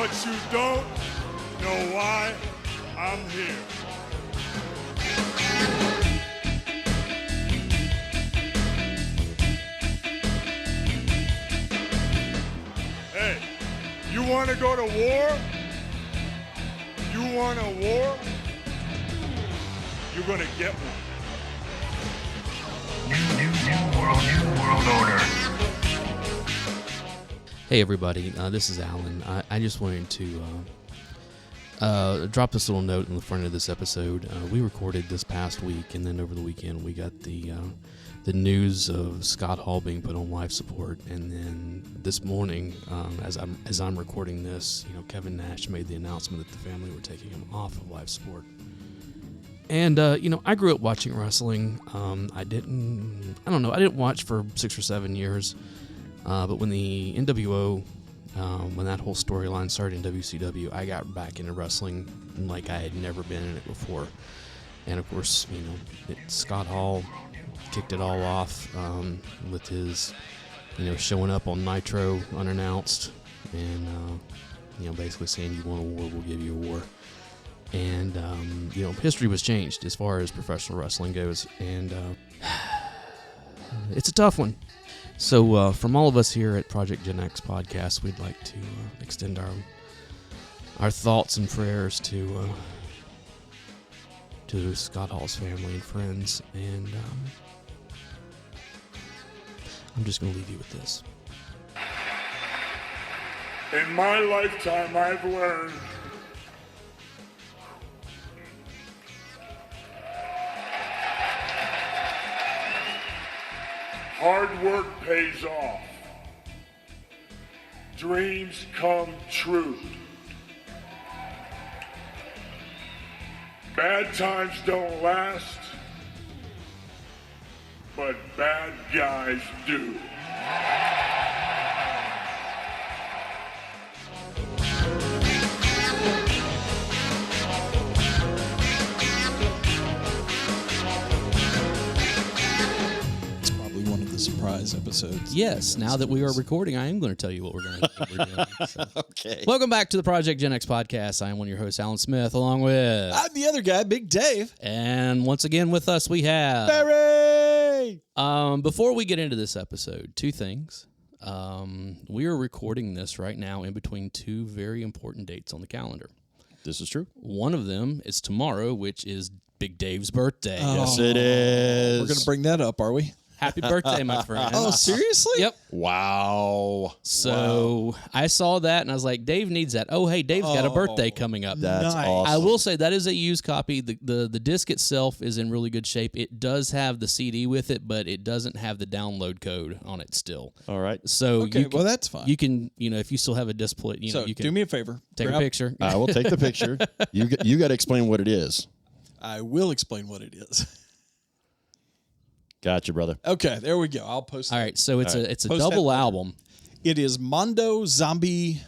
but you don't know why I'm here. Hey, you want to go to war? You want a war? You're going to get one. New world order. Hey everybody, this is Alan. I just wanted to drop this little note in the front of this episode. We recorded this past week, and then over the weekend we got the news of Scott Hall being put on life support, and then this morning, as I'm recording this, Kevin Nash made the announcement that the family were taking him off of life support. And I grew up watching wrestling. I didn't watch for 6 or 7 years. But when the NWO, when that whole storyline started in WCW, I got back into wrestling like I had never been in it before. And of course, Scott Hall kicked it all off with his, showing up on Nitro unannounced and, basically saying, "You want a war, we'll give you a war." And, history was changed as far as professional wrestling goes. And it's a tough one. So from all of us here at Project Gen X Podcast, we'd like to extend our thoughts and prayers to Scott Hall's family and friends. And I'm just going to leave you with this. In my lifetime, I've learned hard work pays off. Dreams come true. Bad times don't last, but bad guys do. Surprise episodes. Yes, now that we are recording, I am going to tell you what we're going to do. So. Okay. Welcome back to the Project Gen X Podcast. I am one of your hosts, Alan Smith, along with... I'm the other guy, Big Dave. And once again with us, we have... Barry! Before we get into this episode, two things. We are recording this right now in between two very important dates on the calendar. This is true. One of them is tomorrow, which is Big Dave's birthday. Oh. Yes, it is. We're going to bring that up, are we? Happy birthday, my friend. Oh, seriously? Yep. Wow. So I saw that and I was like, Dave needs that. Oh, hey, Dave's got a birthday coming up. That's Nice. awesome. I will say that is a used copy. The disc itself is in really good shape. It does have the CD with it, but it doesn't have the download code on it still. All right. So Okay, you can, well, that's fine. You can, if you still have a display, So you can do me a favor. take a picture. I will take the picture. You got to explain what it is. I will explain what it is. Gotcha, brother. Okay, there we go. I'll post All that. right, so it's a Post double that later. album. It is Mondo Zombie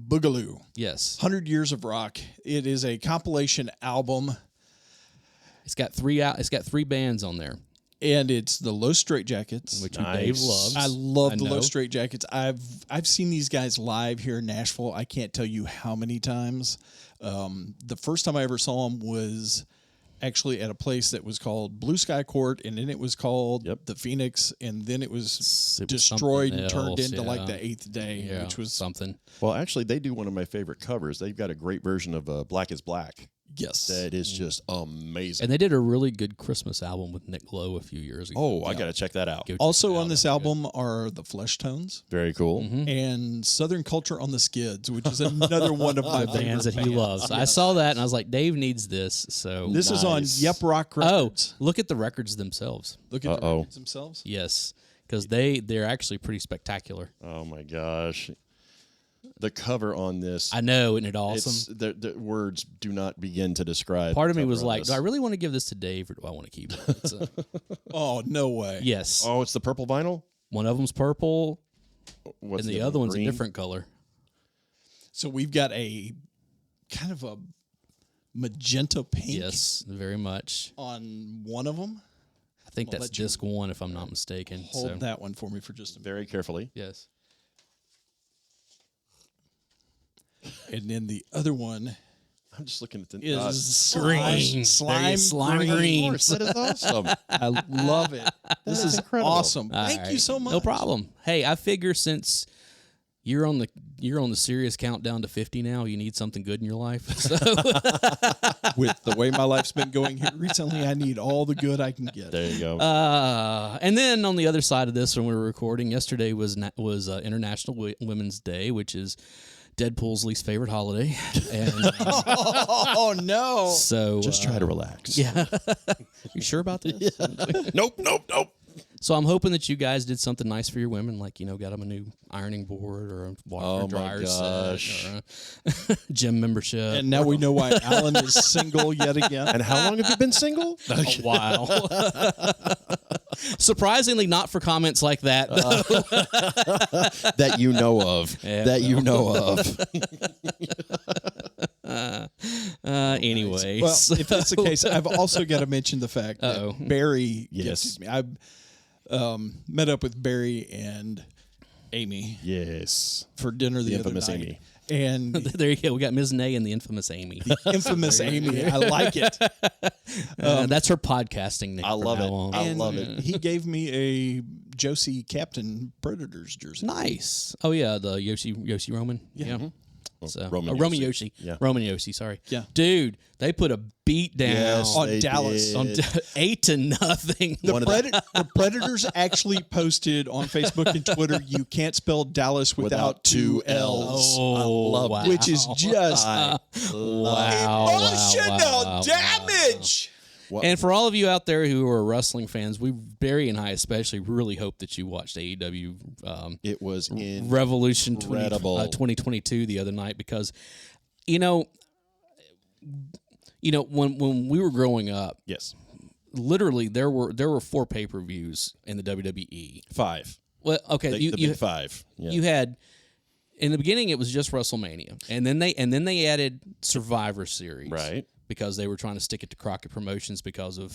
Boogaloo. Yes, 100 Years of Rock. It is a compilation album, it's got three bands on there, and it's the Low Straight Jackets. which Nice. Dave loves. I love the know. Low Straight Jackets. I've seen these guys live here in Nashville. I can't tell you how many times. The first time I ever saw them was actually at a place that was called Blue Sky Court, and then it was called the Phoenix, and then it was destroyed and turned into like the Eighth Day, which was something. Well, actually, they do one of my favorite covers. They've got a great version of Black is Black. yes. That is just amazing. And they did a really good Christmas album with Nick Lowe a few years ago. Oh, I got to check that out. Go check Also it out. on this album are the Flesh Tones Very cool. and Southern Culture on the Skids, which is another one of my the favorite bands that he loves. I saw that and I was like, Dave needs this. So This is on Nice. Yep Rock oh, Records. look at the records themselves. Look at the Uh-oh. records themselves. Yes, because they're actually pretty spectacular. Oh, my gosh. The cover on this, I know, isn't it awesome? the words do not begin to describe. Part of the me cover was on like, this. do I really want to give this to Dave or do I want to keep it? It's, Oh, no way. yes. Oh, it's the purple vinyl? One of them's purple What's and the other one's green? a different color. So we've got a kind of a magenta pink Yes, very much. on one of them. I think I'll that's let you disc one if I'm not mistaken. Hold so, that one for me for just a minute. Very carefully. yes. and then the other one I'm just looking at the is Green. slime Green. green. That is awesome. I love it. This is incredible. awesome. All Thank you right. so much. No problem. Hey, I figure since you're on the serious countdown to 50 now, you need something good in your life. So With the way my life's been going here recently, I need all the good I can get. There you go. and then on the other side of this, when we were recording yesterday, was International Women's Day, which is Deadpool's least favorite holiday. And Oh no! Uh, so just try to relax. Yeah. You sure about this? Nope. So I'm hoping that you guys did something nice for your women, like, got them a new ironing board or a washer Oh, my dryer gosh. set or a gym membership. And now we know why Alan is single yet again. And how long have you been single? A while. Surprisingly, not for comments like that, though. That you know of. Yeah, that you know of. Anyway. Well, so- if that's the case, I've also got to mention the fact Uh-oh. that Barry Yes. gets me. I met up with Barry and Amy Yes. for dinner the other infamous night. Amy. And there you go. We got Ms. Nay and the infamous Amy. infamous Amy. I like it. That's her podcasting name. I from love now it. on. I And love it. He gave me a Josie Captain Predators jersey. Nice. Oh yeah, the Yoshi Roman. Yeah. So, Roman Roman Yoshi. Yoshi. Yeah. Roman Yoshi. Sorry. Yeah. Dude, they put a beat down Yes, on they Dallas. did. on 8-0. The Predators actually posted on Facebook and Twitter, "You can't spell Dallas without two L's," Oh, wow. which is just wow. emotional damage. And for all of you out there who are wrestling fans, Barry and I especially really hope that you watched AEW It was in Revolution incredible. 2022 the other night because, when we were growing up, yes, literally there were 4 pay-per-views in the WWE. 5. Well, okay, The big 5. Yeah. you had in the beginning it was just WrestleMania, and then they added Survivor Series, Right. Because they were trying to stick it to Crockett Promotions because of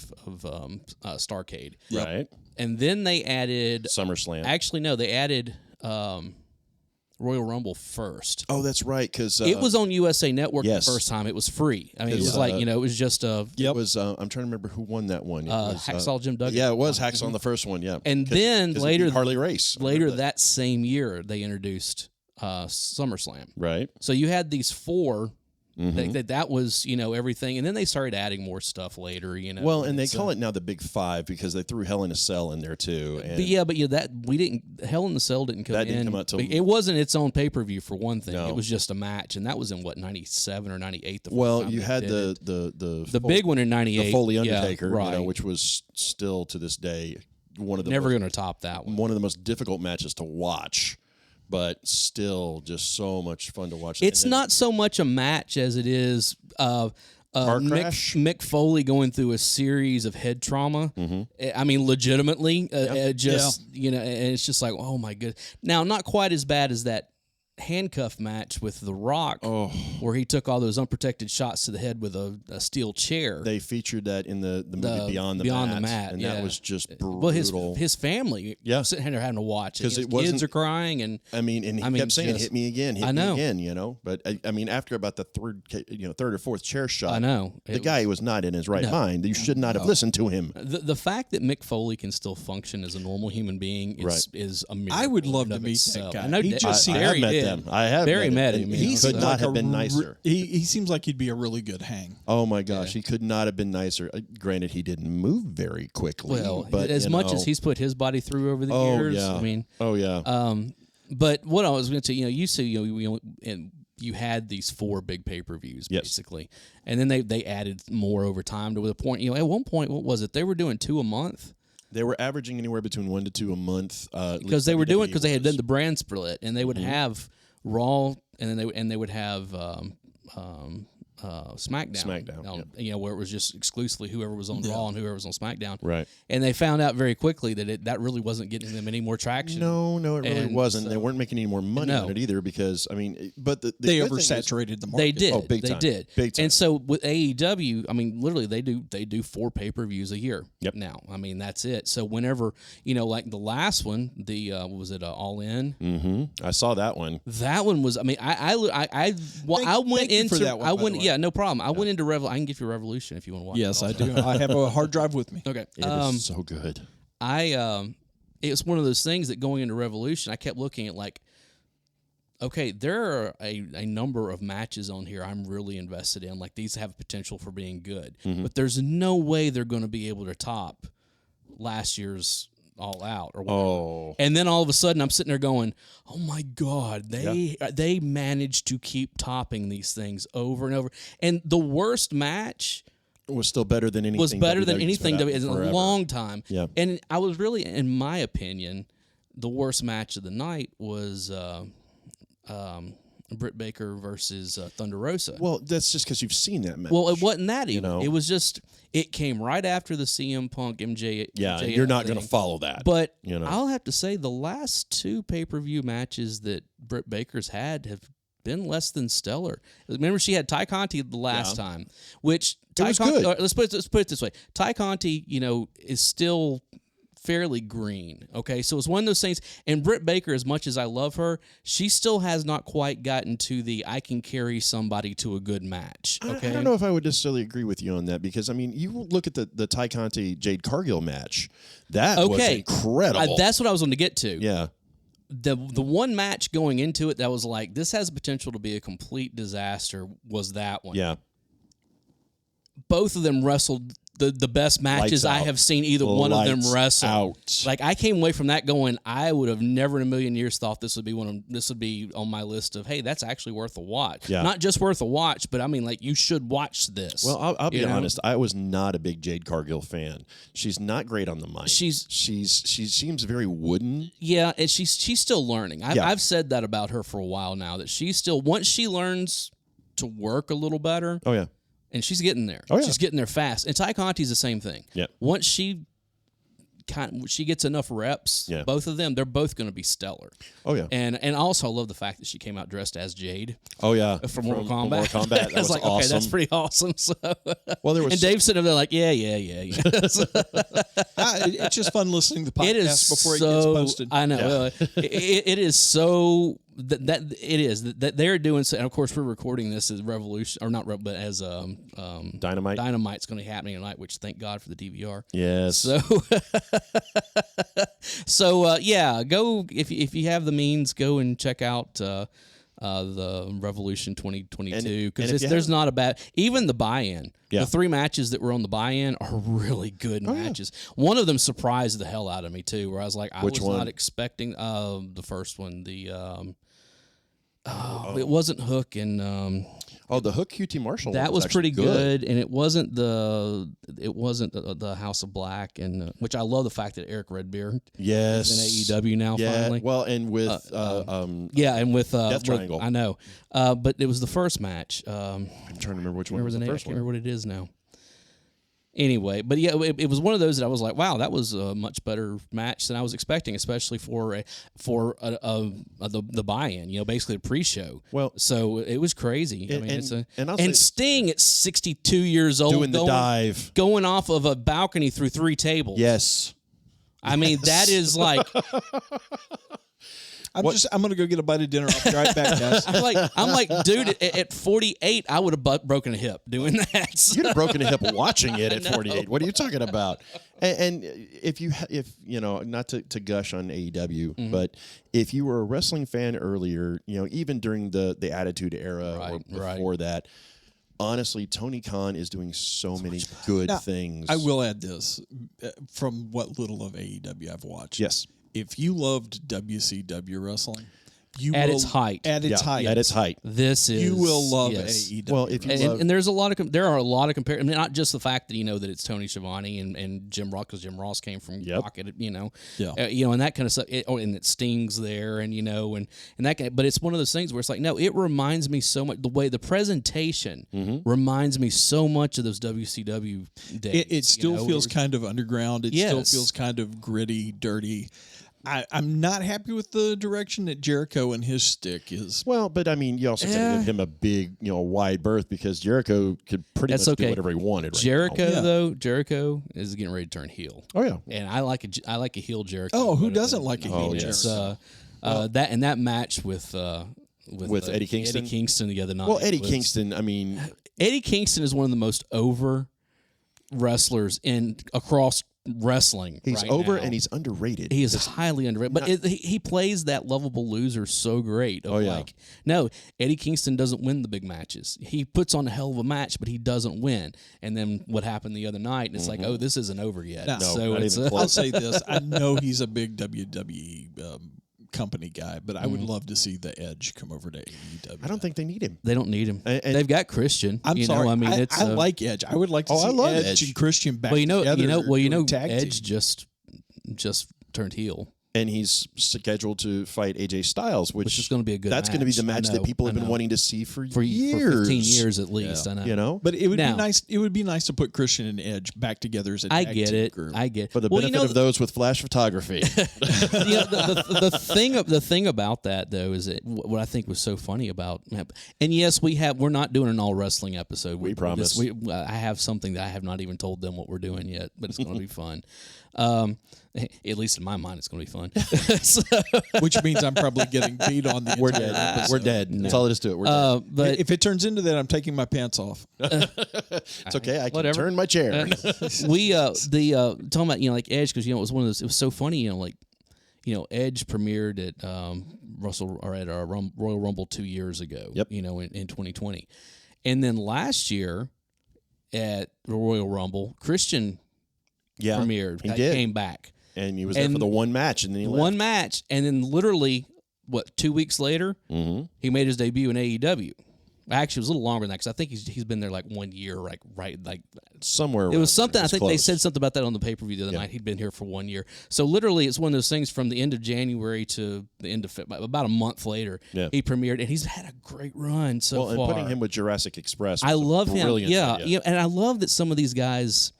Starrcade, Right. and then they added SummerSlam. Actually, no, they added Royal Rumble first. Oh, that's right. Because It was on USA Network yes. the first time. It was free. I mean, it 'Cause, was like, it was just a It was. I'm trying to remember who won that one. It was, Hacksaw Jim Duggan. Yeah, it was Hacksaw on the first one. Yeah, And then 'cause it later- beat Harley Race. I Later remember that same year, they introduced SummerSlam. Right. So you had these 4. Mm-hmm. That was, everything. And then they started adding more stuff later, Well, and they call it now the Big 5 because they threw Hell in a Cell in there too. And But that we didn't. Hell in the Cell didn't come That in. didn't come out till- It wasn't its own pay per view for one thing. No. It was just a match, and that was in what 97 or 98. The first well, time you they had did the it. The big one in 98. the Foley yeah, Undertaker, right? which was still to this day one of the Never most, going to top that one. one of the most difficult matches to watch, but still just so much fun to watch. It's And then- not so much a match as it is Car crash? Mick Foley going through a series of head trauma. I mean, legitimately, and it's just like, oh my goodness. Now, not quite as bad as that handcuff match with The Rock, where he took all those unprotected shots to the head with a steel chair. They featured that in the movie Beyond the Mat, and yeah. that was just brutal. Well, his family, Yeah. sitting there having to watch it 'Cause it His wasn't- kids are crying, and I mean, and he kept saying, just- "Hit me again, hit I me know. again," But I mean, after about the third or fourth chair shot, I know the guy was not in his right No. mind. You should not have listened to him. The fact that Mick Foley can still function as a normal human being is a miracle. I would love in to and of meet itself. that guy. I know He Da- just I seems- have Barry met did. them. I have. Barry met met him. and you He know, could so- not have been nicer. He seems like he'd be a really good hang. Oh my gosh, he could not have been nicer. Granted, he didn't move very quickly. Well, but as you much know. as he's put his body through over the Oh years, yeah. I mean, oh yeah. but what I was going to say, you said you had these 4 big pay-per-views Yes. basically, and then they added more over time to the point. At one point, what was it? They were doing 2 a month. They were averaging anywhere between 1 to 2 a month. Because they were doing because they had done was. the brand split, and they would Mm-hmm. have Raw, and then they would have SmackDown. Yep. You know, where it was just exclusively whoever was on Raw and whoever was on SmackDown. Right. And they found out very quickly that that really wasn't getting them any more traction. No, it really And wasn't. so- They weren't making any more money on it either because, I mean, but the They good thing is- oversaturated the market. They did. Oh, big they time. did. Big time. And so with AEW, I mean, literally, they do 4 pay-per-views a year. Yep. Now, I mean, that's it. So whenever, you know, like the last one, the what was it All In? I saw that one. That one was. I mean, I went thank you into for that one, I by the went way. yeah, no problem. I went into I can give you Revolution if you want to watch. Yes, it I do. I have a hard drive with me. Okay. It is so good. It was one of those things that going into Revolution, I kept looking at like, okay, there are a number of matches on here I'm really invested in. Like these have potential for being good, but there's no way they're going to be able to top last year's All Out or whatever. Oh. And then all of a sudden, I'm sitting there going, "Oh my God, they managed to keep topping these things over and over." And the worst match It was still better than anything. was better than WWE's anything put out in a forever. long time. Yeah. And I was really, in my opinion, the worst match of the night was Britt Baker versus Thunder Rosa. Well, that's just because you've seen that match. Well, it wasn't that even. know? It was just, it came right after the CM Punk MJ. yeah, MJF you're not going to thing. follow that. But you know. I'll have to say the last 2 pay-per-view matches that Britt Baker's had have been less than stellar. Remember, she had Ty Conti the last time, which Ty was Conti, good. let's put it this way: Ty Conti, you know, is still fairly green. Okay, so it's one of those things. And Britt Baker, as much as I love her, she still has not quite gotten to the I can carry somebody to a good match. Okay, I don't know if I would necessarily agree with you on that because, I mean, you look at the Ty Conti Jade Cargill match. That was incredible. That's what I was going to get to. yeah. The one match going into it that was like, this has potential to be a complete disaster was that one. Yeah. Both of them wrestled the best matches Lights I out. have seen either one of them Lights wrestle. out. Like I came away from that going, I would have never in a million years thought this would be on my list of, hey, that's actually worth a watch. Yeah. Not just worth a watch, but I mean, like you should watch this. Well, I'll be You know? honest. I was not a big Jade Cargill fan. She's not great on the mic. She seems very wooden. Yeah, and she's still learning. I've said that about her for a while now. That she's still, once she learns to work a little better. Oh yeah. And she's getting there. Oh, yeah. She's getting there fast. And Ty Conti's the same thing. Yeah. Once she gets enough reps, Yeah. both of them, they're both going to be stellar. Oh yeah. And also I love the fact that she came out dressed as Jade Oh yeah. from Mortal Kombat. Mortal Kombat. That I was was like, awesome. okay, that's pretty awesome. So, Well, there was and Dave's sitting there like, yeah. It's just fun listening to the podcast It is before so, it gets posted. I know. It is so that it is that they're doing so, and of course we're recording this as Revolution or not, but as Dynamite. Dynamite's going to be happening tonight, which thank God for the DVR. Yes. So yeah, go if you have the means, go and check out the Revolution 2022 And because if you there's haven't- not a bad even the buy-in. Yeah. The 3 matches that were on the buy-in are really good matches. One of them surprised the hell out of me too, where I was like, I Which was one? not expecting the first one. It wasn't Hook and the Hook QT Marshall. that one was actually pretty good, and it wasn't the House of Black, and which I love the fact that Eric Redbeard Yes. is in AEW now. Yeah. Finally, Well, and with yeah, and with Death Triangle. I know, but it was the first match. I'm trying to remember which one Remember was the the name? I first can't one. remember what it is now. Anyway, but yeah, it was one of those that I was like, wow, that was a much better match than I was expecting, especially for the buy-in, you know, basically a pre-show. Well, so it was crazy. I mean, and I'll say- Sting at 62 years old Doing the dive. going off of a balcony through 3 tables. Yes. I mean, that is like I'm going to go get a bite of dinner. I'll be right back, guys. I'm like, dude, at 48, I would have broken a hip doing that. So- You'd have broken a hip watching it at 48. What are you talking about? And if you know, not to gush on AEW, but if you were a wrestling fan earlier, you know, even during the Attitude Era or before that, honestly, Tony Khan is doing so many good things. I will add this from what little of AEW I've watched. Yes. If you loved WCW wrestling, at its height. At its height. At its height. This is You will love yes. AEW. Well, if you And there are a lot of comparisons. I mean, not just the fact that that it's Tony Schiavone and Jim Ross, because Jim Ross came from Rocket, and that kind of stuff. And it Sting's there, and and that. But it's one of those things where it's like, no, it reminds me so much. The way the presentation reminds me so much of those WCW days. It still feels kind of underground. It still Yes. feels kind of gritty, dirty. I'm not happy with the direction that Jericho and his stick is. Well, but I mean, you also got to give him a big, wide berth, because Jericho could pretty much do whatever he wanted. Jericho is getting ready to turn heel. Oh yeah, and I like a heel Jericho. Oh, who doesn't like a heel yes. Jericho? That match with Eddie Kingston. Eddie Kingston the other night. Well, Eddie Kingston. I mean, Eddie Kingston is one of the most over wrestlers across wrestling. He's right over now. and he's underrated. He is highly underrated, but he plays that lovable loser so great. No, Eddie Kingston doesn't win the big matches. He puts on a hell of a match, but he doesn't win. And then what happened the other night? And it's like, oh, this isn't over yet. No, so not it's even close. I'll say this: I know he's a big WWE company guy, but I would love to see the Edge come over to AEW. I don't think they need him. they don't need him. And They've got Christian. I'm sorry. I mean, I like Edge. I would like to see I love Edge and Christian back well, together. Tag Edge team. just turned heel. And he's scheduled to fight AJ Styles, which is going to be a good That's going to be the match I know, that people have I been know. wanting to see for for years. 15 years at least. I know. But it would Now- be nice. It would be nice to put Christian and Edge back together as a I tag get team it. group. I get it. For the benefit of those with flash photography. The thing about that though is that what I think was so funny about, and yes, we're not doing an all wrestling episode. We promise. I have something that I have not even told them what we're doing yet, but it's going to be fun. At least in my mind, it's going to be fun. So, Which means I'm probably getting beat on the We're entire dead. episode. We're dead. That's all it is to it. We're dead. but If it turns into that, I'm taking my pants off. It's okay. I can whatever. turn my chair. we talking about like Edge, because it was one of those. It was so funny, Edge premiered at Royal Rumble 2 years ago. Yep. In 2020, and then last year at the Royal Rumble, Christian Yeah, premiered. He did. Came back. And he was there for the one match, and then he left. One match, and then literally 2 weeks later, he made his debut in AEW. Actually, it was a little longer than that, because I think he's been there like 1 year, like Somewhere. it was something. I It's think they close. said something about that on the pay per view the other night. He'd been here for 1 year, so literally it's one of those things. From the end of January to the end of February, about a month later, he premiered, and he's had a great run so and far. putting him with Jurassic Express. I was a love him. brilliant Yeah, idea. and I love that some of these guys,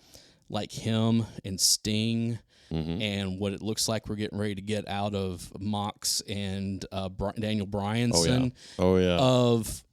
like him and Sting, and what it looks like we're getting ready to get out of Mox and Daniel Bryanson. Oh yeah. Of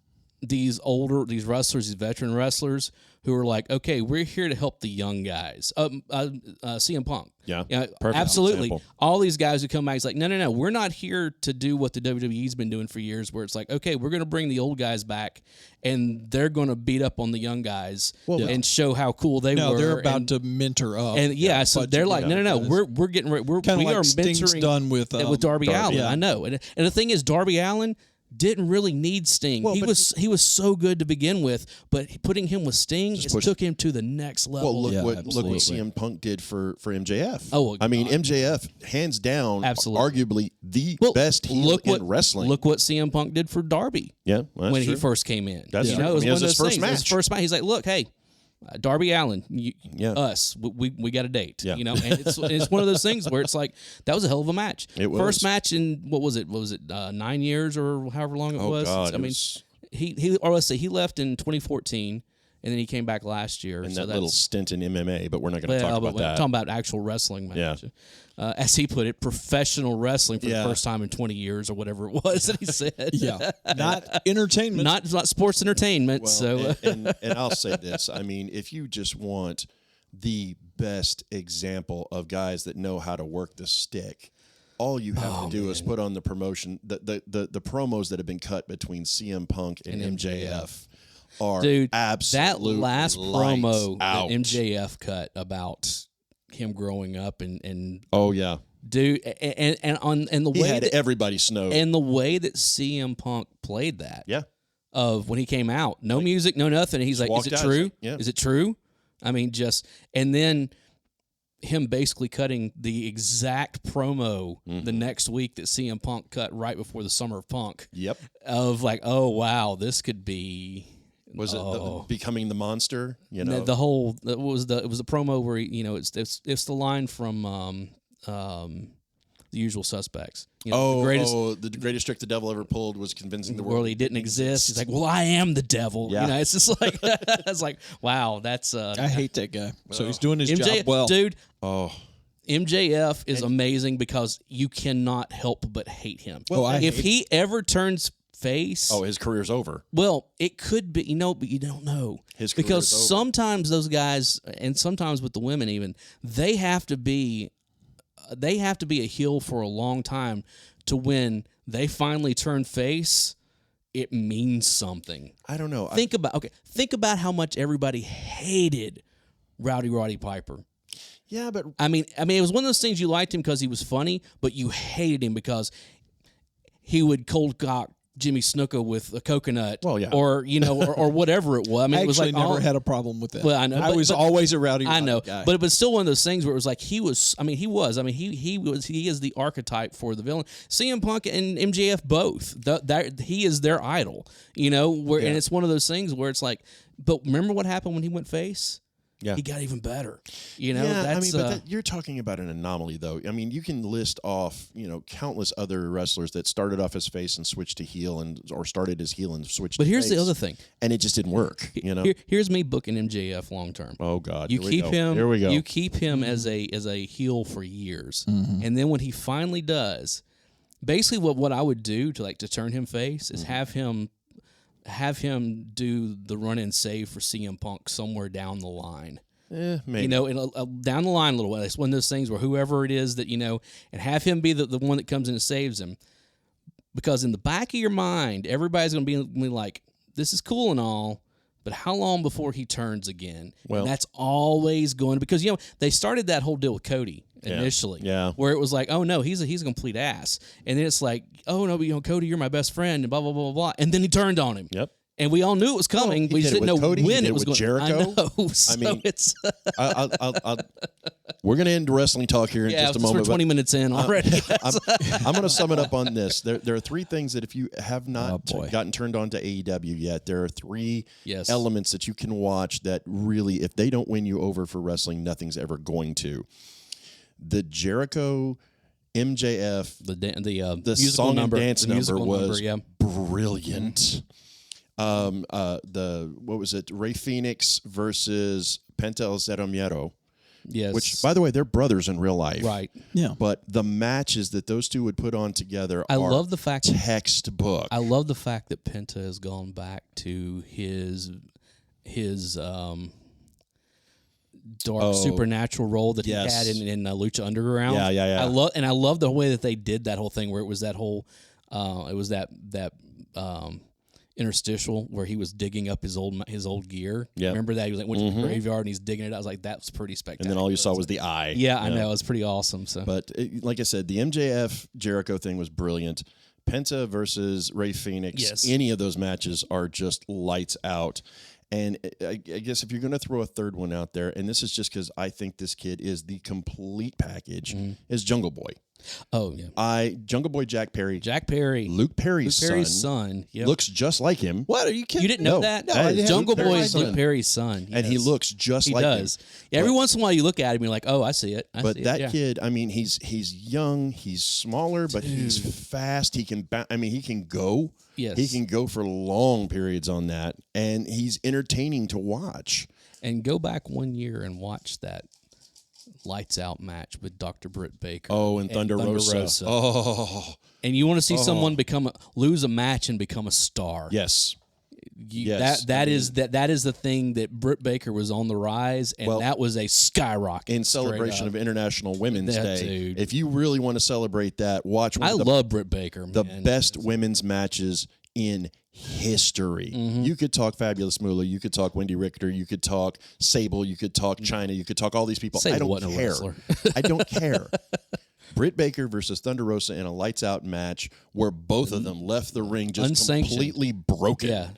these wrestlers, these veteran wrestlers who are like, okay, we're here to help the young guys. CM Punk. Yeah. Perfect. Absolutely. example. All these guys who come back, it's like, no, we're not here to do what the WWE's been doing for years, where it's like, okay, we're going to bring the old guys back, and they're going to beat up on the young guys and show how cool they No, were. they're about to mentor up. And so they're like, no, we're getting ready. We Kind of like are Sting's mentoring done with Darby Allin. Yeah. I know, and the thing is, Darby Allin didn't really need Sting. Well, he but was so good to begin with, but putting him with Sting pushed- took him to the next level. Well, look absolutely. what CM Punk did for MJF. Oh, well, I mean, God. MJF, hands down, Absolutely. arguably the best heel in wrestling. Look what CM Punk did for Darby yeah, well, when that's he true. first came in. That's you true. know, it was I mean, one of it was those his first things. It was match. his first match. He's like, look, hey, Darby Allin, Yeah. us, we got a date. Yeah. You know, and it's one of those things where it's like, that was a hell of a match. It was. First match in what was it? 9 years or however long it Oh, was? God, I it mean, was- he left in 2014, and then he came back last year. and so that that's, little stint in MMA, but we're not going to talk about we're that. talking about actual wrestling match. Yeah. As he put it, professional wrestling for Yeah. the first time in 20 years or whatever it was that he said. Yeah, not entertainment. not sports entertainment. Well, so and I'll say this. I mean, if you just want the best example of guys that know how to work the stick, all you have to do is put on the promotion, the promos that have been cut between CM Punk and MJF are dude, absolutely that last lights promo out. that MJF cut about him growing up and Oh yeah, dude, and the he way had that everybody snowed. and the way that CM Punk played that. Yeah, Of when he came out, no music, no nothing. And he's like, "Is walked it out, true? it's like, yeah. Is it true?" I mean, and then him basically cutting the exact promo the next week that CM Punk cut right before the Summer of Punk. Yep. Of like, oh wow, this could be. Was it becoming the monster? You know, The whole it was the promo where it's the line from The Usual Suspects. You know, the greatest trick the devil ever pulled was convincing the world he didn't exist. He's like, well, I am the devil. Yeah. You know, it's just like it's like, wow, that's I hate that guy. So he's doing his job well. Dude, Oh, MJF is amazing because you cannot help but hate him. Well, if he ever turns face, his career's over. well, it could be, but you don't know. His because career's over. sometimes those guys, and sometimes with the women even, they have to be a heel for a long time to when they finally turn face, it means something. I don't know. Think about how much everybody hated Roddy Piper. Yeah, but I mean, it was one of those things you liked him because he was funny, but you hated him because he would cold cock Jimmy Snuka with a coconut, Well, yeah. or or whatever it was. I mean, I it was actually like never had a problem with that. Well, I know, I was always a Rowdy I know, guy. but it was still one of those things where it was like he is the archetype for the villain. CM Punk and MJF both. He is their idol, and it's one of those things where it's like, but remember what happened when he went face? Yeah. He got even better. That's, you're talking about an anomaly, though. I mean, you can list off, countless other wrestlers that started off as face and switched to heel, or started as heel and switched. But to here's face, the other thing, and it just didn't work. Here's me booking MJF long term. Oh God, You keep him. Here we go. You keep him as a heel for years, and then when he finally does, basically what I would do to turn him face is have him do the run and save for CM Punk somewhere down the line. Maybe. Down the line a little way. It's one of those things where whoever it is that, and have him be the one that comes in and saves him. Because in the back of your mind, everybody's going to be like, this is cool and all, but how long before he turns again? Well, and that's always going to, because, they started that whole deal with Cody initially. Yeah. Where it was like, oh, no, he's a complete ass. And then it's like, oh, no, but, Cody, you're my best friend, and blah, blah, blah, blah, blah. And then he turned on him. Yep. And we all knew it was coming. We just didn't know Cody, when it was with going. Jericho. I know. So it's we're going to end wrestling talk here in just a moment. We're 20 minutes in already. I'm going to sum it up on this. There are three things that if you have not gotten turned on to AEW yet, there are three elements that you can watch that really, if they don't win you over for wrestling, nothing's ever going to. The Jericho MJF, the song and dance number was brilliant. What was it? Rey Fenix versus Penta El Zero Miedo. Yes. Which, by the way, they're brothers in real life. Right. Yeah. But the matches that those two would put on together I are love the fact textbook. I love the fact that Penta has gone back to his dark supernatural role that he had in Lucha Underground. Yeah. I love the way that they did that whole thing where it was that whole interstitial where he was digging up his old gear. Yep. Remember that? He was like went to the graveyard and he's digging it out. I was like, that was pretty spectacular. And then all you saw was the eye. Yeah, I know. It was pretty awesome. So, but like I said, the MJF Jericho thing was brilliant. Penta versus Rey Fenix. Any of those matches are just lights out. And I guess if you're going to throw a third one out there, and this is just because I think this kid is the complete package, is Jungle Boy. Oh, yeah. Jungle Boy Jack Perry. Luke Perry's son. Yep. Looks just like him. What? Are you kidding? You didn't know that? No, I didn't. Jungle Luke Boy Perry's is Luke son. Perry's son. He looks just like him. He does. Yeah, every once in a while you look at him and you're like, oh, I see it. But that kid, I mean, he's young, he's smaller, but he's fast. He can he can go. Yes. He can go for long periods on that, and he's entertaining to watch. And go back 1 year and watch that lights out match with Dr. Britt Baker. Oh, and Thunder Rosa. Oh. And you want to see someone lose a match and become a star. Yes. That is the thing that Britt Baker was on the rise, and that was a skyrocket. In celebration of International Women's Day. Dude. If you really want to celebrate that, watch I love Britt Baker. The best women's matches in history. You could talk Fabulous Moolah, you could talk Wendy Richter, you could talk Sable, you could talk Chyna, you could talk all these people. I don't care. I don't care. Britt Baker versus Thunder Rosa in a lights out match where both of them left the ring just completely broken. Yeah.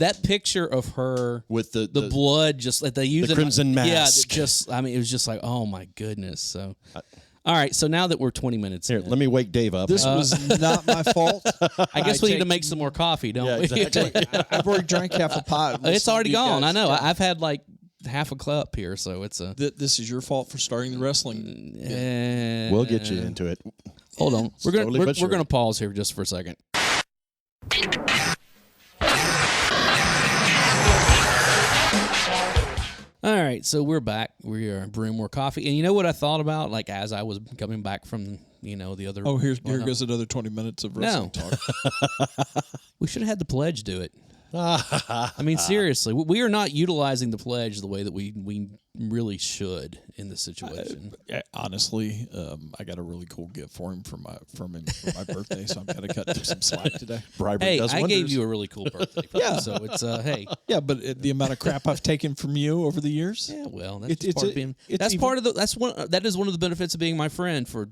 that picture of her with the blood, just like they use the crimson mask. Yeah, it was just like, oh my goodness. So, all right. So now that we're 20 minutes Here, in, let me wake Dave up. This was not my fault. I guess we need to make some more coffee, don't we? Exactly. I've already drank half a pot. It's already gone. I know. Yeah. I've had like half a cup here, so it's a. This is your fault for starting the wrestling. We'll get you into it. Hold on. Slowly but We're surely. gonna pause here just for a second. All right, so we're back. We are brewing more coffee, and you know what I thought about? Like as I was coming back from the other. Oh, here goes another 20 minutes of wrestling talk. We should have had the pledge do it. I mean, seriously, we are not utilizing the pledge the way that we really should in this situation. Honestly, I got a really cool gift for him for my birthday, so I'm kind of cutting him some slack today. Bribery Hey, does I wonders. gave you a really cool birthday present, so it's hey. Yeah, but the amount of crap I've taken from you over the years. Yeah, well, that's It's part of a- being. it's That's even- part of the. That is one of the benefits of being my friend for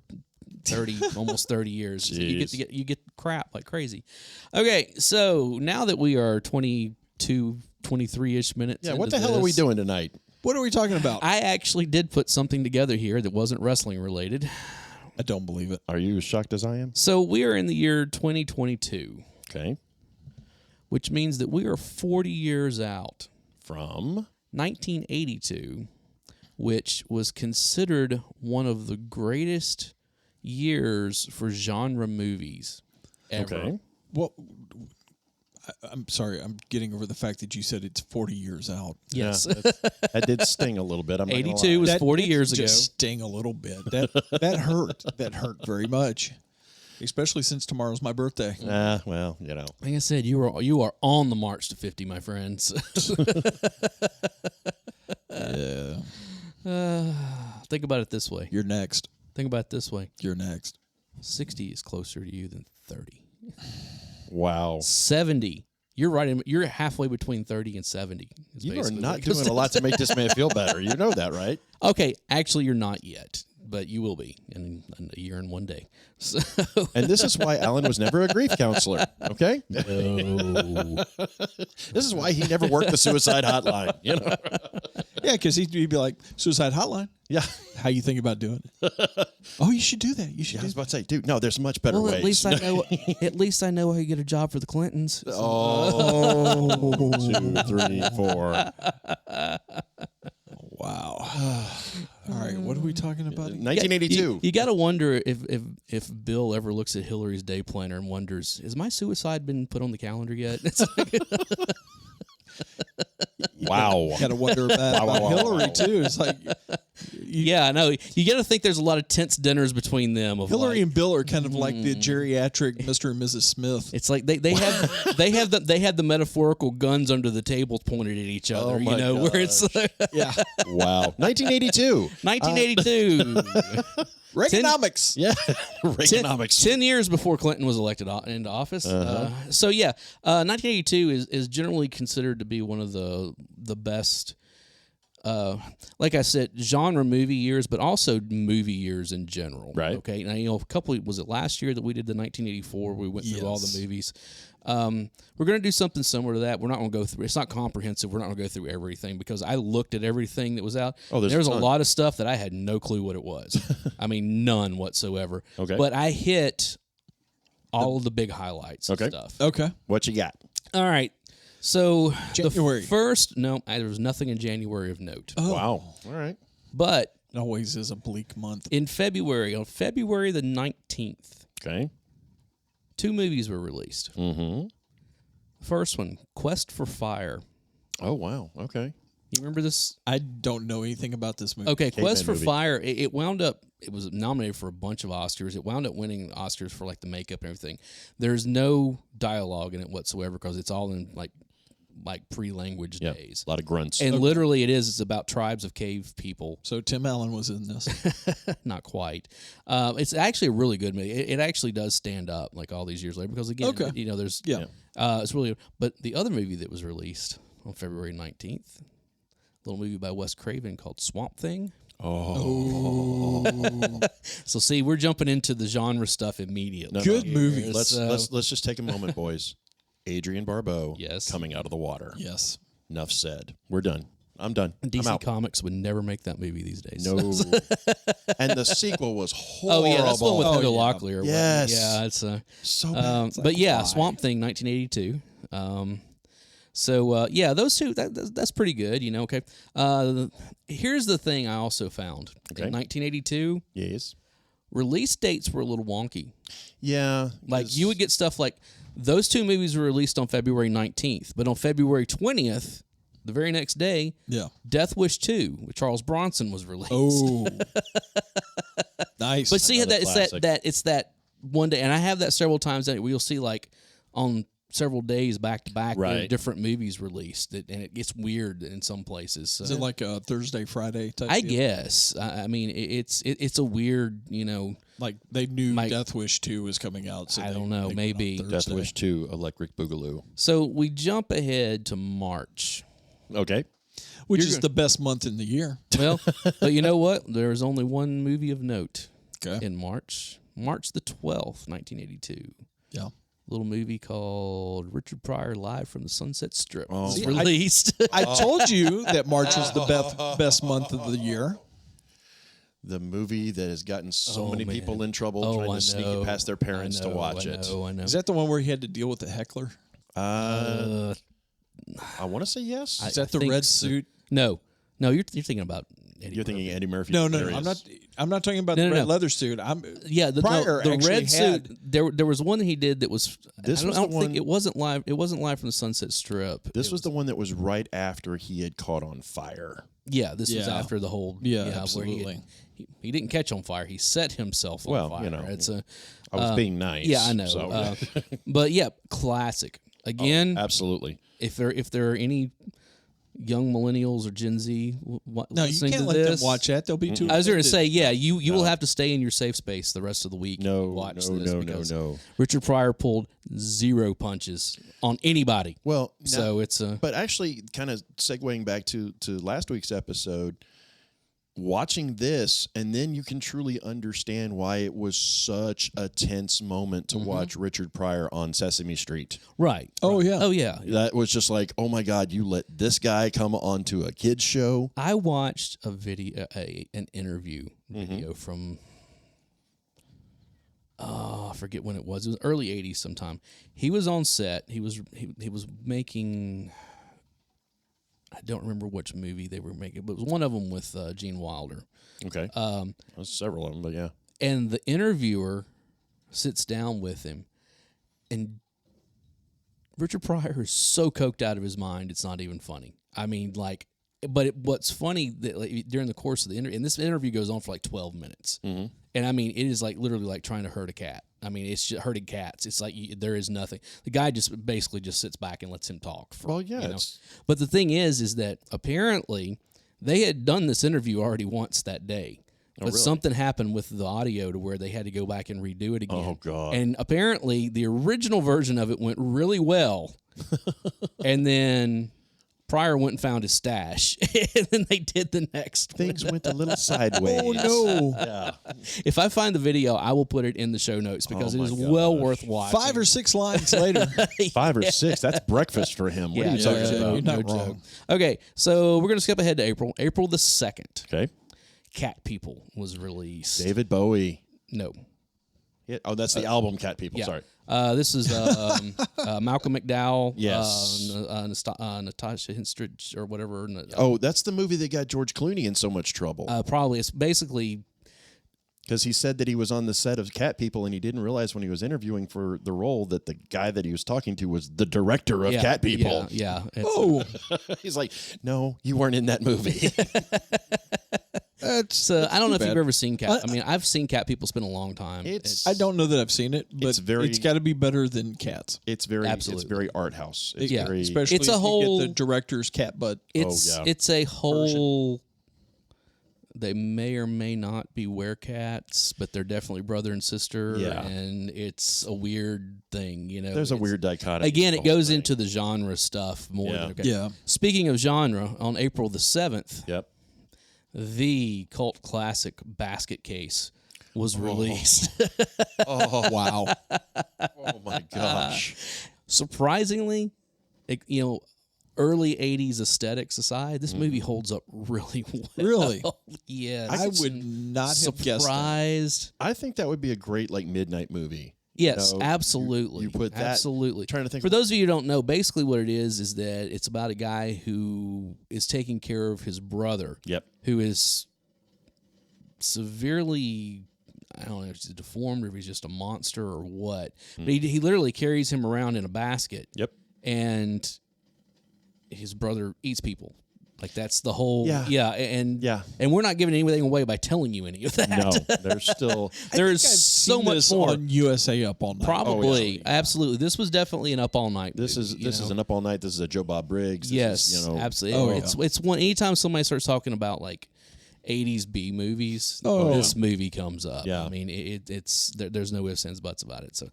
almost 30 years. You get crap like crazy. Okay, so now that we are 22, 23-ish minutes. Yeah, into what the hell are we this, doing tonight? What are we talking about? I actually did put something together here that wasn't wrestling related. I don't believe it. Are you as shocked as I am? So we are in the year 2022, Okay. which means that we are 40 years out. From 1982, which was considered one of the greatest years for genre movies ever. okay. Well, I'm sorry. I'm getting over the fact that you said it's 40 years out. Yes. Yeah, that did sting a little bit. I'm not gonna 82 lie. was That 40 did years ago. just sting a little bit. That hurt. That hurt very much, especially since tomorrow's my birthday. Well, you know. Like I said, you are on the march to 50, my friends. Yeah, Think about it this way. you're next. Think about it this way. You're next. 60 is closer to you than 30. Wow. 70. You're right. You're halfway between 30 and 70. is You are basically not what it doing a lot to make this man feel better. You know that, right? Okay, actually, you're not yet, but you will be in a year and one day. So, And this is why Alan was never a grief counselor. Okay? no. This is why he never worked the suicide hotline. You know? Yeah, because he'd be like, suicide hotline. Yeah. How you think about doing it? Oh, you should do that. You should I do was about to say, dude, no, there's much better Well, ways. at least I know. At least I know how you get a job for the Clintons. Oh, 2, 3, 4. Wow. All right, what are we talking about? 1982. You got to wonder if Bill ever looks at Hillary's day planner and wonders, has my suicide been put on the calendar yet? It's like, Wow. Got to wonder about, Wow. Hillary too. It's like yeah, I know. You got to think there's a lot of tense dinners between them. Of Hillary like, and Bill are kind of like the geriatric Mr. and Mrs. Smith. it's like they had the metaphorical guns under the table pointed at each other. Oh, my where it's Yeah, Wow. 1982. 1982. Reaganomics. Yeah. Reaganomics. 10 years before Clinton was elected into office. So yeah, 1982 is generally considered to be one of the best, like I said, genre movie years, but also movie years in general. Right. Okay. Now, was it last year that we did the 1984? We went through all the Yes. movies. We're going to do something similar to that. We're not going to go through. It's not comprehensive. We're not going to go through everything because I looked at everything that was out. Oh, there's there was a a ton. lot of stuff that I had no clue what it was. I mean, none whatsoever. Okay. But I hit all of the big highlights Okay. and stuff. Okay. What you got? All right. So January. there was nothing in January of note. Oh, Wow. All right. But it always is a bleak month. in February, on February the 19th, Okay. 2 movies were released. Mm-hmm. First one, Quest for Fire. Oh, wow. Okay. You remember this? I don't know anything about this movie. Okay, Caveman Quest for movie. Fire, it wound up, it was nominated for a bunch of Oscars. It wound up winning Oscars for like the makeup and everything. There's no dialogue in it whatsoever because it's all in like pre-language Yeah. days. A lot of grunts. And literally it's about tribes of cave people. So Tim Allen was in this. Not quite. It's actually a really good movie. It actually does stand up like all these years later because again, Okay. there's Yeah. it's really. But the other movie that was released on February 19th, a little movie by Wes Craven called Swamp Thing. Oh. So see, we're jumping into the genre stuff immediately. Good movie. Let's So- let's just take a moment, boys. Adrian Barbeau Yes. coming out of the water. Yes. Enough said. We're done. I'm done. I'm DC out. Comics would never make that movie these days. No. And the sequel was horrible. Oh yeah, that's the one with Oh, Heather yeah. Locklear. or what. Yes. Yeah, it's So bad. but yeah, why? Swamp Thing, 1982. So yeah, those two. That's pretty good. Okay. Here's the thing I also found Okay. in 1982. Yes. Release dates were a little wonky. Yeah. Like you would get stuff like those two movies were released on February 19th, but on February 20th, the very next day, Yeah. Death Wish 2 with Charles Bronson was released. Oh. Nice. But see Another that it's that one day, and I have that several times that we'll see like on several days back to back, there are Right. different movies released, and it gets weird in some places. So. Is it like a Thursday, Friday type I deal? guess. I mean, it's a weird, Like they knew Mike- Death Wish 2 was coming out. So I they- don't know, they went on maybe. Death Thursday. Wish 2, Electric Boogaloo. So we jump ahead to March. Okay. Which You're is gonna- the best month in the year. Well, but you know what? There's only one movie of note Okay. in March. March the 12th, 1982. Yeah. Little movie called Richard Pryor Live from the Sunset Strip. Oh, was See, released. I told you that March is the best month of the year. The movie that has gotten so Oh, many man. people in trouble Oh, trying I to sneak know. it past their parents to watch it. I know. Is that the one where he had to deal with the heckler? I want to say yes. Is that the think red so. suit? No, you're thinking about Eddie. You're thinking Murphy. Eddie Murphy. No, There he I'm is. not. I'm not talking about No, the no, red no. leather suit. Yeah, Pryor the actually red had- suit. There was one he did that was. This I don't, was I the don't think one- it wasn't live. It wasn't live from the Sunset Strip. This It was the one that was right after he had caught on fire. Yeah, this was Yeah. after the whole. Yeah, where absolutely. he didn't catch on fire. He set himself on Well, fire. you know, It's a. I was being nice. Yeah, I know. So. But yeah, classic. Again, Absolutely. if there are any young millennials or Gen Z No, you listening can't to let this, them watch that. They'll be too. I was going to offended. say, yeah, you will have to stay in your safe space the rest of the week. No, and watch no, this no, no, because no. Richard Pryor pulled 0 punches on anybody. Well, So it's a. but actually, kind of segueing back to last week's episode, watching this, and then you can truly understand why it was such a tense moment to watch Richard Pryor on Sesame Street. Right. Oh, right. yeah. Oh yeah. That was just like, oh my God, you let this guy come onto a kid's show. I watched a video, an interview video from. I forget when it was. It was early '80s sometime. He was on set. He was making. I don't remember which movie they were making, but it was one of them with Gene Wilder. Okay. There's several of them, but yeah. And the interviewer sits down with him, and Richard Pryor is so coked out of his mind, it's not even funny. I mean, like, but what's funny that like, during the course of the interview, and this interview goes on for like 12 minutes, and I mean, it is like literally like trying to herd a cat. I mean, it's just herding cats. It's like there is nothing. The guy just basically just sits back and lets him talk. Well, yeah, you know? it's- But the thing is that apparently they had done this interview already once that day. But really? something happened with the audio to where they had to go back and redo it again. Oh, God. And apparently the original version of it went really well. And then Pryor went and found his stash. And then they did the next one. Things went a little sideways. Oh no! Yeah. If I find the video, I will put it in the show notes because Oh, it is my well gosh. worth watching. 5 or 6 lines later. 5 or 6. That's breakfast for him. What are you talking about? You're not no wrong. joke. Okay, so we're going to skip ahead to April. April the 2nd, Okay. Cat People was released. David Bowie. No. Yeah. Oh, that's the album Cat People. Yeah. Sorry. This is Malcolm McDowell. Yes. Natasha Henstridge or whatever. Oh, that's the movie that got George Clooney in so much trouble. Probably. It's basically. Because he said that he was on the set of Cat People and he didn't realize when he was interviewing for the role that the guy that he was talking to was the director of Yeah, Cat People. Yeah. It's, Oh, He's like, no, you weren't in that movie. that's. I don't know if bad. you've ever seen Cat. I mean, I've seen Cat People. It's been a long time. I don't know that I've seen it, but It's very- it's got to be better than Cats. It's very Absolutely. very art house. It's Yeah. very Especially It's a if you whole- get the director's cat butt. It's yeah. it's a whole. They may or may not be werecats, but they're definitely brother and sister. Yeah. And it's a weird thing, you know. there's a It's- weird dichotomy. Again, to it the whole goes thing. into the genre stuff more. Yeah. Than, okay. Yeah. Speaking of genre, on April the 7th, Yep. the cult classic Basket Case was released. Oh wow! Oh my gosh. surprisingly, early 80s aesthetics aside, this movie holds up really well. Really? Yes. I would not have guessed that. Surprised. I think that would be a great like midnight movie. Yes, You know, absolutely. You put that. Absolutely. Trying to think. For those of you who don't know, basically what it is that it's about a guy who is taking care of his brother. Yep. Who is severely, I don't know if he's deformed or if he's just a monster or what. But he literally carries him around in a basket. Yep. And his brother eats people. Like that's the whole and we're not giving anything away by telling you any of that. No, there's still there's so much more on USA Up All Night. Probably, absolutely. This was definitely an Up All Night. This movie, is an Up All Night. This is a Joe Bob Briggs. This is, absolutely. It's one. Anytime somebody starts talking about like 80s B movies, this movie comes up. Yeah. I mean it's there's no ifs, ands, buts about it. So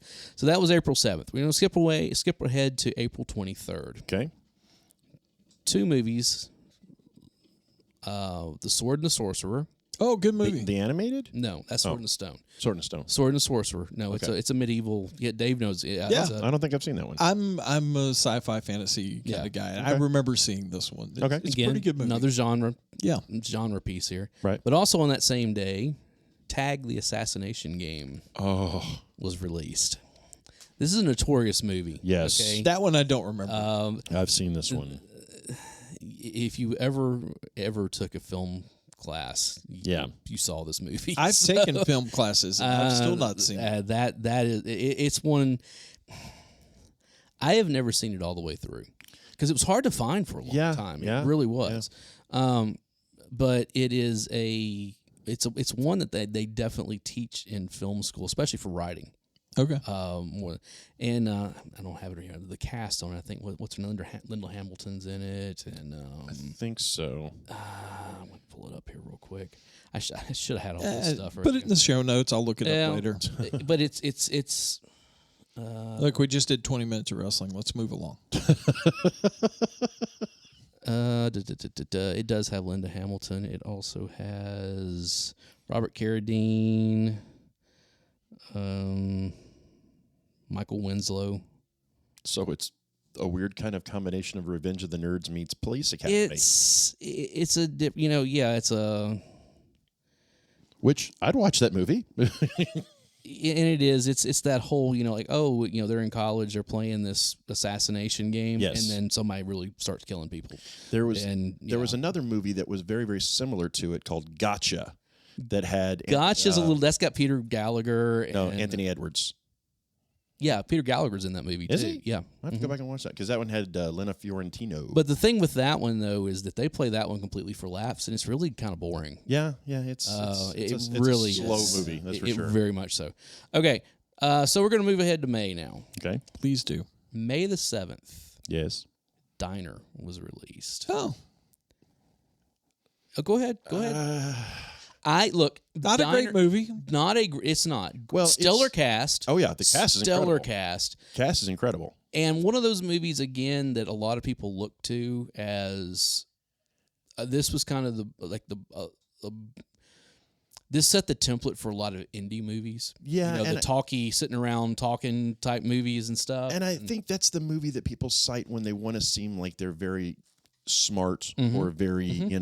that was April 7th. We're gonna skip ahead to April 23rd. Okay. 2 movies. The Sword and the Sorcerer. Oh, good movie. The animated? No, that's Sword and the Stone. Sword and Stone. Sword and the Sorcerer. No, it's a medieval. Yeah, Dave knows. Yeah. I don't think I've seen that one. I'm a sci-fi fantasy kind of guy, and I remember seeing this one. It's Again, a pretty good movie. Another genre piece here. Right. But also on that same day, Tag the Assassination Game was released. This is a notorious movie. Yes. Okay? That one I don't remember. I've seen this one. If you ever took a film class, you saw this movie. I've taken film classes, and I've still not seen it. That is, it's one. I have never seen it all the way through because it was hard to find for a long time. It really was. But it is it's one that they definitely teach in film school, especially for writing. Okay. And I don't have it here. The cast on it, I think what's Linda Hamilton's in it, and I think so. I'm gonna pull it up here real quick. I should have had all this stuff. Put it in the show notes. I'll look it up later. But it's. Look, we just did 20 minutes of wrestling. Let's move along. It does have Linda Hamilton. It also has Robert Carradine. Michael Winslow. So it's a weird kind of combination of Revenge of the Nerds meets Police Academy. It's a dip, it's a. Which I'd watch that movie. And it is. It's that whole, they're in college, they're playing this assassination game, and then somebody really starts killing people. There was another movie that was very, very similar to it called Gotcha. That had Gotcha's that's got Peter Gallagher. No, Anthony Edwards. Yeah, Peter Gallagher's in that movie Is too. he? Yeah, I have to go back and watch that because that one had Lena Fiorentino. But the thing with that one though is that they play that one completely for laughs, and it's really kind of boring. Yeah, it's really a slow movie. That's for sure. Very much so. Okay, so we're going to move ahead to May now. Okay, please do. May the 7th. Yes, Diner was released. Oh, go ahead. Go ahead. Not a great movie. It's not. Well, stellar cast. Oh yeah, the cast is stellar incredible. cast is incredible. And one of those movies again that a lot of people look to as this was kind of this set the template for a lot of indie movies. Yeah, the talky, sitting around talking type movies and stuff. And I think that's the movie that people cite when they want to seem like they're very smart or very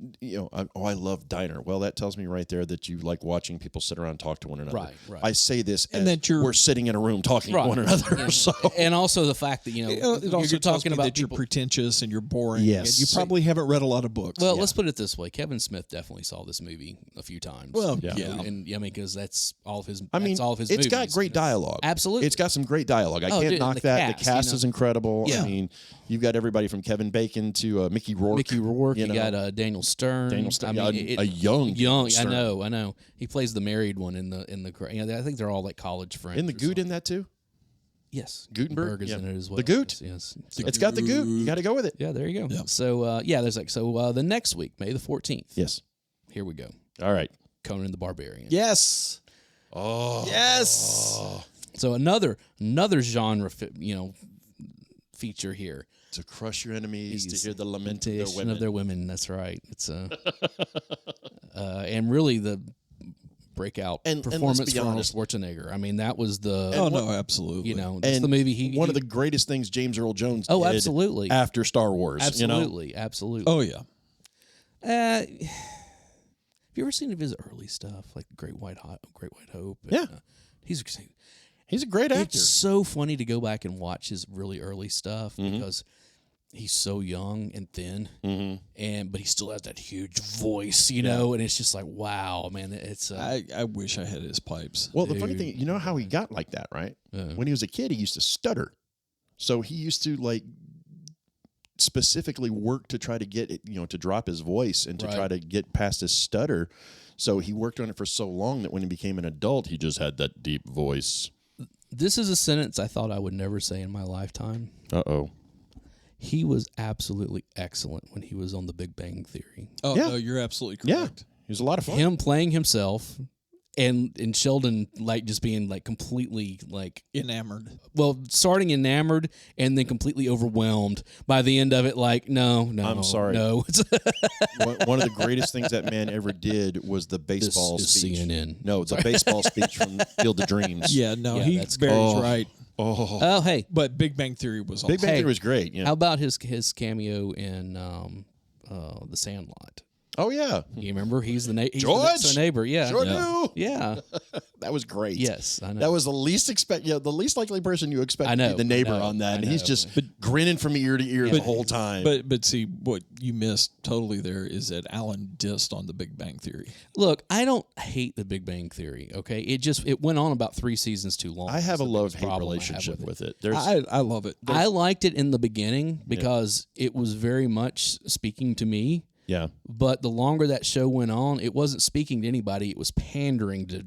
I love Diner. Well, that tells me right there that you like watching people sit around and talk to one another. Right. I say this and as that we're sitting in a room talking to one another. Yeah. So. And also the fact that, it also you're talking about that people. you're pretentious and you're boring. Yes. And you probably haven't read a lot of books. Well, let's put it this way. Kevin Smith definitely saw this movie a few times. Well, And because that's all of his it's movies. got great dialogue. Absolutely. It's got some great dialogue. I can't knock that. The cast is incredible. Yeah. I mean, you've got everybody from Kevin Bacon to Mickey Rourke. You got Daniel Stern. I mean, a young. Stern. I know. He plays the married one in the. I think they're all like college friends. In the Goot in that too. Yes, Gutenberg is in it as well. The Goot. Yes, it's got the Goot. You got to go with it. Yeah, there you go. Yeah. So there's the next week, May the 14th. Yes. Here we go. All right. Conan the Barbarian. Yes. Oh. Yes. So another genre, feature here. To crush your enemies, to hear the lamentation of their women. That's right. It's and really the breakout And let's performance be for Arnold honest. Schwarzenegger. I mean, that was the Oh no, absolutely. that's And the movie one of the greatest things James Earl Jones Oh, did absolutely. after Star Wars. absolutely, absolutely. Oh yeah. Have you ever seen any of his early stuff, like Great White Hope? Yeah. He's He's a great actor. It's so funny to go back and watch his really early stuff because he's so young and thin, but he still has that huge voice, you know. And it's just like, wow, man, it's. I wish I had his pipes. Well, the funny thing, you know how he got like that, right? When he was a kid, he used to stutter, so he used to like specifically work to try to get it, to drop his voice and to try to get past his stutter. So he worked on it for so long that when he became an adult, he just had that deep voice. This is a sentence I thought I would never say in my lifetime. Uh-oh. He was absolutely excellent when he was on The Big Bang Theory. Oh Yeah. no, you're absolutely Yeah, correct. he was a lot of fun. Him playing himself and Sheldon like just being like completely like Enamored. starting enamored and then completely overwhelmed by the end of it. Like no, I'm sorry. no. One of the greatest things that man ever did was the baseball This is speech. CNN. No, the baseball speech from Field of Dreams. Yeah, no, Yeah, he's that's very good. right. Oh hey, But Big Bang Theory was awesome. Big Bang Hey, Theory was great. Yeah. how about his cameo in The Sandlot? Oh yeah, You remember he's the he's George? the next door neighbor. Yeah, sure yeah. do. Yeah. That was great. Yes, I know. That was the least the least likely person you expect I to know, be the neighbor I know, on that, I and he's know. just grinning from ear to ear the whole time. But see, what you missed totally there is that Alan dissed on the Big Bang Theory. Look, I don't hate The Big Bang Theory. Okay, it went on about 3 seasons too long. I have That's a the biggest love-hate problem I have relationship with it. with it. I love it. I liked it in the beginning because it was very much speaking to me. Yeah. But the longer that show went on, it wasn't speaking to anybody. It was pandering to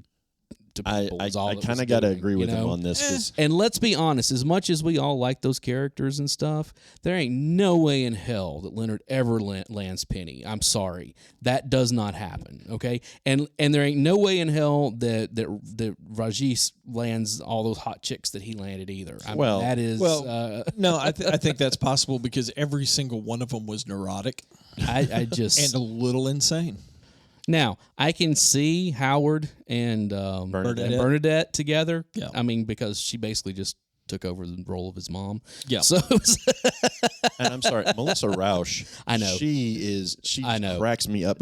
people. I I kind of got to agree with him on this. 'Cause And let's be honest, as much as we all like those characters and stuff, there ain't no way in hell that Leonard ever lands Penny. I'm sorry. That does not happen, okay? And there ain't no way in hell that Rajesh lands all those hot chicks that he landed either. I mean, that is... no, I think that's possible because every single one of them was neurotic I just... and a little insane. Now, I can see Howard and Bernadette together. Yeah. I mean, because she basically just took over the role of his mom. Yeah. So, and I'm sorry, Melissa Rauch. I know. She I know. cracks me up.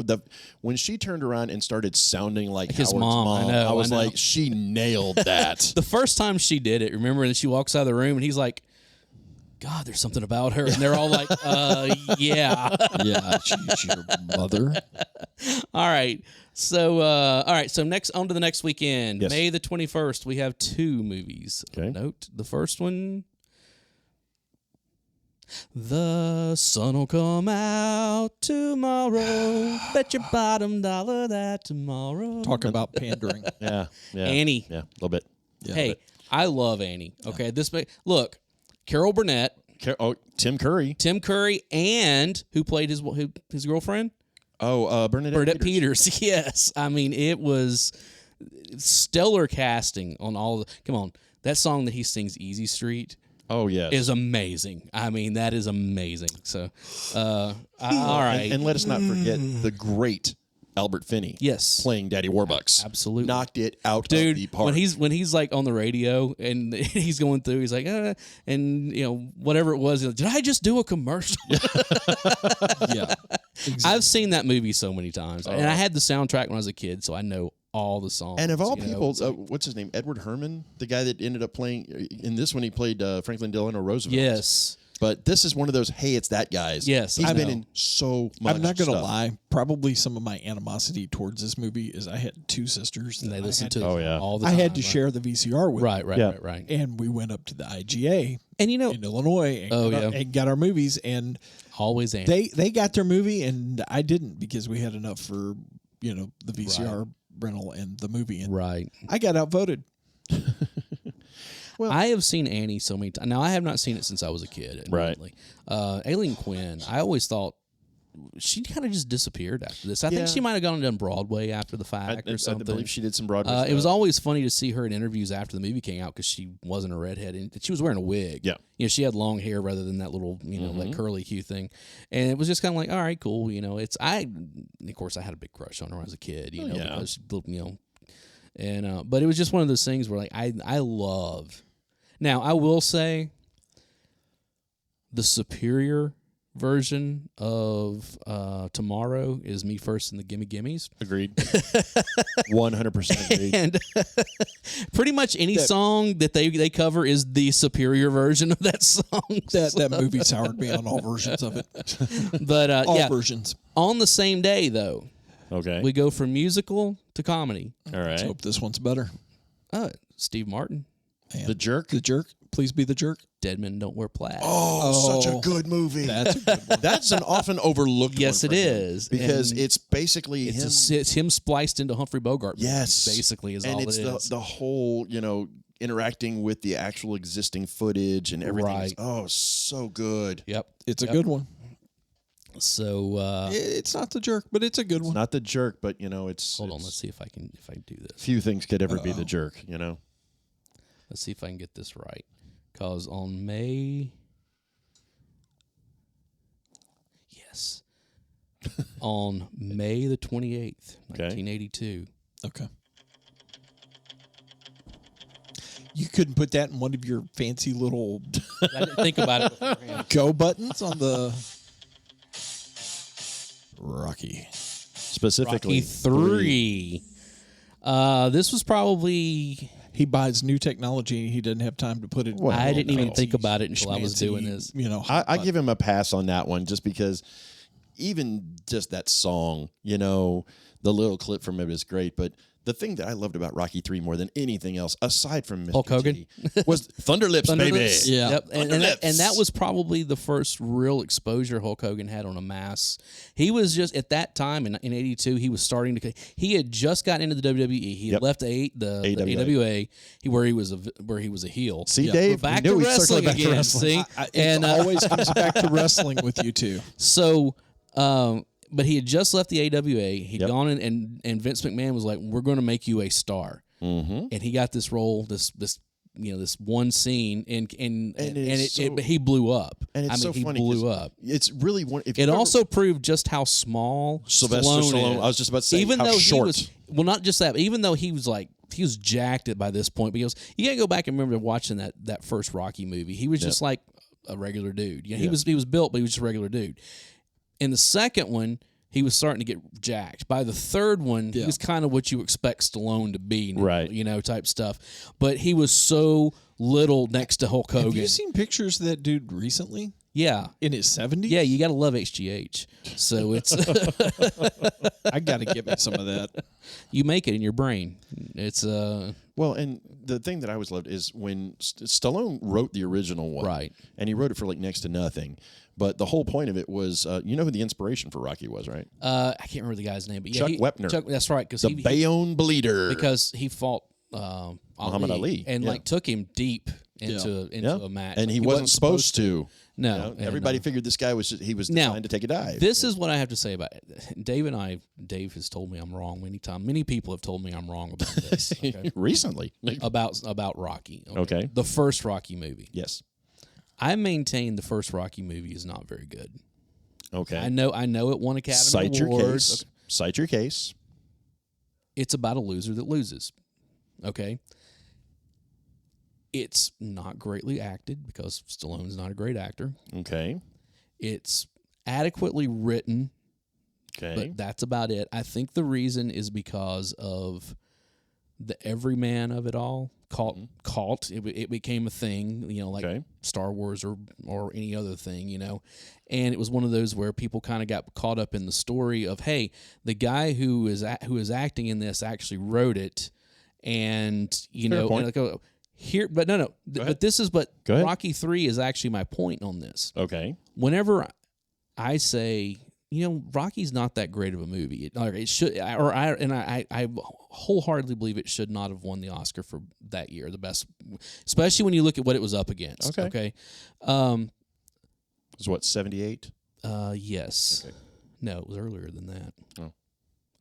When she turned around and started sounding like his Howard's mom, I was know. like, she nailed that. the first time she did it, remember, and she walks out of the room and he's like, God, there's something about her. And they're all like, yeah. Yeah, she's your mother. All right. So, So next, on to the next weekend. Yes. May the 21st, we have 2 movies. Okay. Note, the first one, the sun will come out tomorrow. Bet your bottom dollar that tomorrow. Talk about pandering. yeah. Annie. Yeah, a little bit. Yeah. Hey, I love Annie. Okay, look, Carol Burnett, Tim Curry. Tim Curry, and who played his girlfriend? Bernadette Peters. Yes, I mean it was stellar casting on all. Come on, that song that he sings, "Easy Street," Oh, yes. is amazing. I mean that is amazing. So, all right, And let us not forget the great Albert Finney. Yes. Playing Daddy Warbucks. Absolutely. Knocked it out dude, of the park. when he's like on the radio and he's going through, he's like, and whatever it was, did I just do a commercial? Yeah. I've seen that movie so many times, and I had the soundtrack when I was a kid, so I know all the songs. And of all you know, people, it's like- what's his name? Edward Herman, the guy that ended up playing in this one. He played Franklin Delano Roosevelt. yes, But this is one of those, hey, it's that guy's. Yes, He's I been know. in so much I'm not going to stuff. lie. Probably some of my animosity towards this movie is I had 2 sisters. and that they I listen had to Oh, yeah. all the I time. had to share the VCR with. Right, Yeah. right. And we went up to the IGA And in Illinois and got our movies. And always Annie. they got their movie and I didn't because we had enough for, the VCR rental and the movie. And right. I got outvoted. I have seen Annie so many times. Now, I have not seen it since I was a kid. Right. Admittedly. Aileen Quinn, I always thought she kind of just disappeared after this. I think she might have gone and done Broadway after the fact or I something. believe she did some Broadway stuff. It was always funny to see her in interviews after the movie came out because she wasn't a redhead and she was wearing a wig. Yeah. She had long hair rather than that little, like curly Q thing. And it was just kind of like, all right, cool. Of course I had a big crush on her when I was a kid, yeah. because, And but it was just one of those things where like I love. Now I will say the superior version of Tomorrow is Me First and the Gimme Gimmes. Agreed. 100% agreed. And pretty much any song that they cover is the superior version of that song. That movie soured me on all versions of it. But All versions. On the same day though, Okay. we go from musical to comedy. All right. Let's hope this one's better. Steve Martin, Man. The Jerk. The Jerk. Please be the Jerk. Dead Men Don't Wear Plaid. Oh, such a good movie. That's a good one. That's an often overlooked Yes, one it for him, is. because And it's basically him. it's him spliced into Humphrey Bogart. Yes. Basically is and all it's it is. the whole, interacting with the actual existing footage and everything. Right. So good. Yep. It's a good one. So It's not the Jerk, but it's a good one. Not the Jerk, but it's hold on, let's see if I can do this. few things could ever be the Jerk, Let's see if I can get this right. Because on May... Yes. On May the 28th, 1982. Okay. You couldn't put that in one of your fancy little I didn't think about it beforehand. go buttons on the Rocky. Specifically Rocky 3. This was probably... He buys new technology and he doesn't have time to put it. Well, I didn't even fancy, think about it until I was schmancy, doing this. I give him a pass on that one just because even just that song, the little clip from it is great. But the thing that I loved about Rocky 3 more than anything else, aside from Mr. Hulk Hogan? T, was Thunderlips, baby. Thunderlips? Yeah. Yep. And that Thunderlips. was probably the first real exposure Hulk Hogan had on a mass. He was just at that time in '82. He was starting to. He had just gotten into the WWE. He had left the AWA, where he was a heel. See, Yeah. Dave, We're back we to knew he'd circle wrestling back to again. wrestling. See, It always comes back to wrestling with you two. So, but he had just left the AWA. He'd Yep. gone in, and Vince McMahon was like, "We're going to make you a star." Mm-hmm. And he got this role, this one scene, and he blew up. And it's so he funny. blew 'cause up. It's really one. If It you've also proved just how small Sylvester Stallone Stallone. is. I was just about to say even how though short. he was, well, not just that, but even though he was jacked by this point, because you got to go back and remember watching that first Rocky movie. He was just like a regular dude. He was built, but he was just a regular dude. In the second one, he was starting to get jacked. By the third one, he was kind of what you expect Stallone to be, Right. Type stuff. But he was so little next to Hulk Hogan. Have you seen pictures of that dude recently? Yeah. In his 70s? Yeah, you got to love HGH. So it's I got to get me some of that. you make it in your brain. It's Well, and the thing that I always loved is when Stallone wrote the original one, Right. And he wrote it for like next to nothing. But the whole point of it was, you know who the inspiration for Rocky was, right? I can't remember the guy's name, but Chuck Wepner. Chuck, that's right, because The Bayonne Bleeder. because he fought Muhammad Ali, and yeah. took him deep into a match, and he wasn't supposed to. No, and, everybody figured this guy was designed to take a dive. This is what I have to say about it. Dave has told me I'm wrong many times. Many people have told me I'm wrong about this. Okay? Recently. about Rocky. Okay. The first Rocky movie. Yes. I maintain the first Rocky movie is not very good. Okay. I know it won Academy Cite your Awards. case. Cite your case. It's about a loser that loses. Okay. It's not greatly acted because Stallone's not a great actor. Okay. It's adequately written, Okay. but that's about it. I think the reason is because of the everyman of it all. Cult. It became a thing, like Okay. Star Wars or any other thing, And it was one of those where people kind of got caught up in the story of, hey, the guy who is acting in this actually wrote it, and Fair point. and like, here, but no, but this is but Go ahead. Rocky 3 is actually my point on this. Okay. Whenever I say, Rocky's not that great of a movie. It should, I wholeheartedly believe it should not have won the Oscar for that year, the best, especially when you look at what it was up against. Okay. It was what, 78? Yes. Okay. No, it was earlier than that. Oh.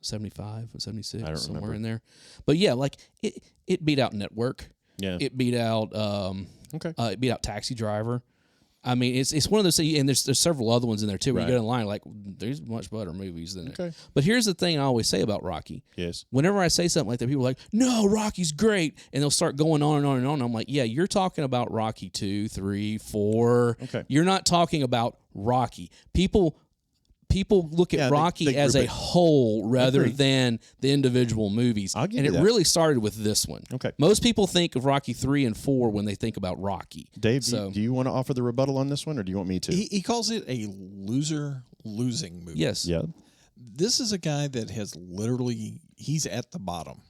75, 76, I don't somewhere remember. in there. But yeah, like it beat out Network. Yeah. It beat out Okay. it beat out Taxi Driver. I mean, it's one of those things, and there's several other ones in there too. Where Right. you get in line, like there's much better movies than it. Okay. But here's the thing I always say about Rocky. Yes. Whenever I say something like that, people are like, "No, Rocky's great," and they'll start going on and on and on. I'm like, "Yeah, you're talking about Rocky 2, 3, 4. Okay. You're not talking about Rocky." People look at Yeah, Rocky they as group a it. whole rather Agreed. than the individual movies. I'll give and you it that. really started with this one. Okay. Most people think of Rocky 3 and 4 when they think about Rocky. Dave, So- do you want to offer the rebuttal on this one, or do you want me to? He calls it a loser-losing movie. Yes. Yeah. This is a guy that he's at the bottom.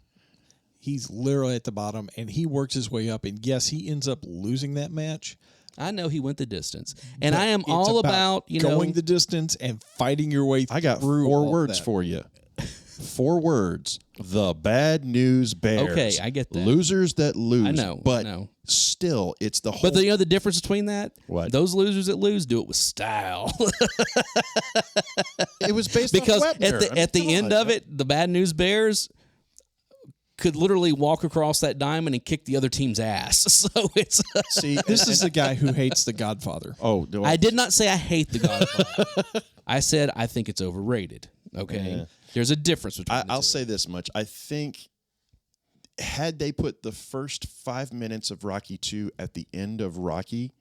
He's literally at the bottom, and he works his way up. And yes, he ends up losing that match. I know he went the distance. And but I am it's all about, going the distance and fighting your way through. I got all 4 of words that. for you. 4 words. The Bad News Bears. Okay, I get that. Losers that lose. I know, But I know. still, it's the whole. But the difference between that? What? Those losers that lose do it with style. it was based Because on Webner. at the end of it, the Bad News Bears could literally walk across that diamond and kick the other team's ass. So it's See, This is the guy who hates The Godfather. Oh, no, I did not say I hate The Godfather. I said I think it's overrated. Okay? Yeah. There's a difference between the I'll two. say this much. I think had they put the first 5 minutes of Rocky 2 at the end of Rocky,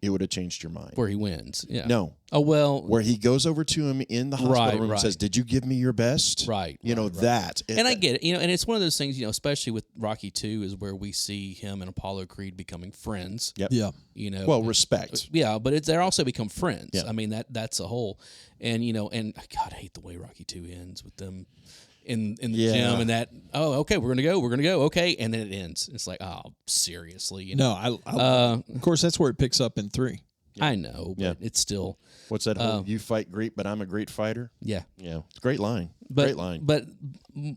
it would have changed your mind. Where he wins. Yeah. No. Oh, well. Where he goes over to him in the hospital Right, room right. and says, "Did you give me your best?" Right, You know, right, right. that. And I get it, and it's one of those things, especially with Rocky 2 is where we see him and Apollo Creed becoming friends. Yep. Yeah. Well, respect. Yeah, but they're also become friends. Yeah. I mean that's a whole, and and God, I hate the way Rocky 2 ends with them in the Yeah. gym and that. Oh, okay, we're gonna go, okay, and then it ends. It's like, oh, seriously, No, of course, that's where it picks up in 3. I know, but Yeah. it's still, What's that whole, you fight great, but I'm a great fighter? yeah. Yeah. It's a great line. But, great line. But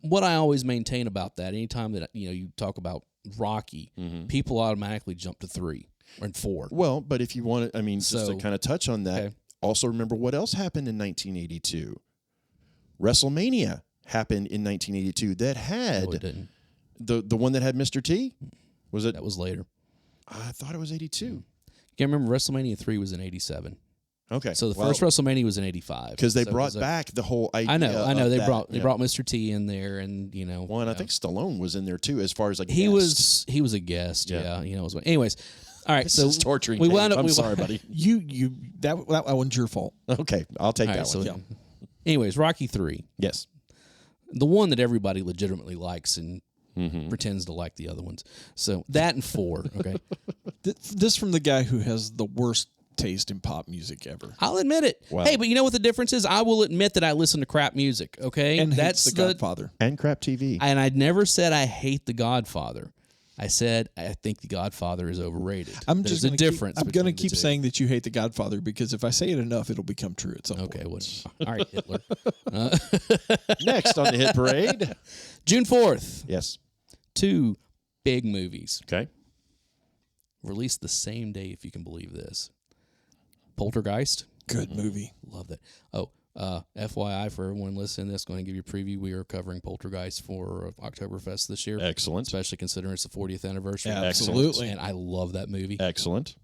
what I always maintain about that, anytime that you talk about Rocky, people automatically jump to 3 or 4. Well, but if you want to, just to So- kind of touch on that, Okay. also remember what else happened in 1982. WrestleMania happened in 1982 that had No, it didn't. the one that had Mr. T. Was it? That was later. I thought it was 82. Can't remember. WrestleMania 3 was in 87. Okay. So the first WrestleMania was in 85. because they So it brought was back the whole idea. I know. of They that, brought yeah. Mr. T in there, and Well, and I think Stallone was in there too, as far as like he guest. was a guest. Yeah. Yeah, Anyways, all right. This so is torturing. We Dave. wound up. I'm we sorry, buddy. That one's your fault. Okay, I'll take All that right, so one. anyways, Rocky 3, Yes. the one that everybody legitimately likes and Mm-hmm. pretends to like the other ones. So that and 4. Okay, This from the guy who has the worst taste in pop music ever. I'll admit it. Wow. Hey, but you know what the difference is? I will admit that I listen to crap music. Okay, And that's hates the Godfather. And crap TV. And I never said I hate The Godfather. I said I think The Godfather is overrated. There's a difference. I'm going to between the keep two. saying that you hate the Godfather because if I say it enough, it'll become true at some Okay, point. all right, Hitler. Next on the hit parade. June 4th, Yes. 2 big movies Okay. released the same day, if you can believe this. Poltergeist, Good movie. love that. Oh, FYI for everyone listening to this, going to give you a preview. We are covering Poltergeist for Oktoberfest this year. Excellent. Especially considering it's the 40th anniversary. Absolutely. And I love that movie. Excellent.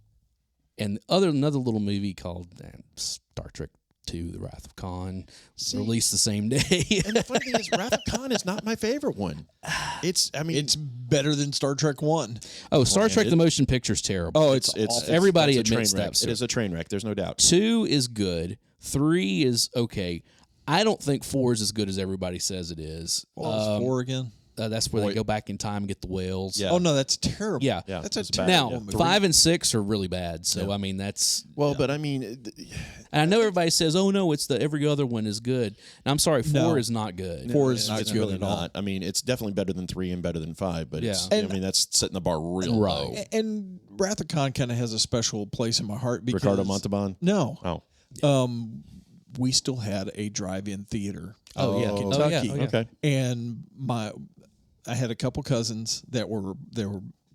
And another little movie called Star Trek II, The Wrath of Khan, released the same day. And the funny thing is, Wrath of Khan is not my favorite one. It's better than Star Trek 1. Oh, Star Trek the motion picture is terrible. Oh, it's everybody that's a admits train wreck. that. It is a train wreck. There's no doubt. 2 is good. 3 is okay. I don't think 4 is as good as everybody says it is. What was 4 again? That's where they go back in time and get the whales. Yeah. Oh, no, that's terrible. Yeah. Yeah, That's a it's bad. Now, terrible movie. 5 and 6 are really bad. So, I mean, that's... Well, but I mean, And I know everybody says, oh, no, it's every other one is good. And I'm sorry, 4 No. is not good. 4 is not it's good really at all. not. I mean, it's definitely better than 3 and better than 5, but it's, Yeah. I mean, that's setting the bar real Right. low. And Wrath of Khan kind of has a special place in my heart because Ricardo Montalban. No, Oh, we still had a drive-in theater. Oh, yeah. in Oh, yeah. Kentucky. Oh, yeah. okay. And I had a couple cousins that were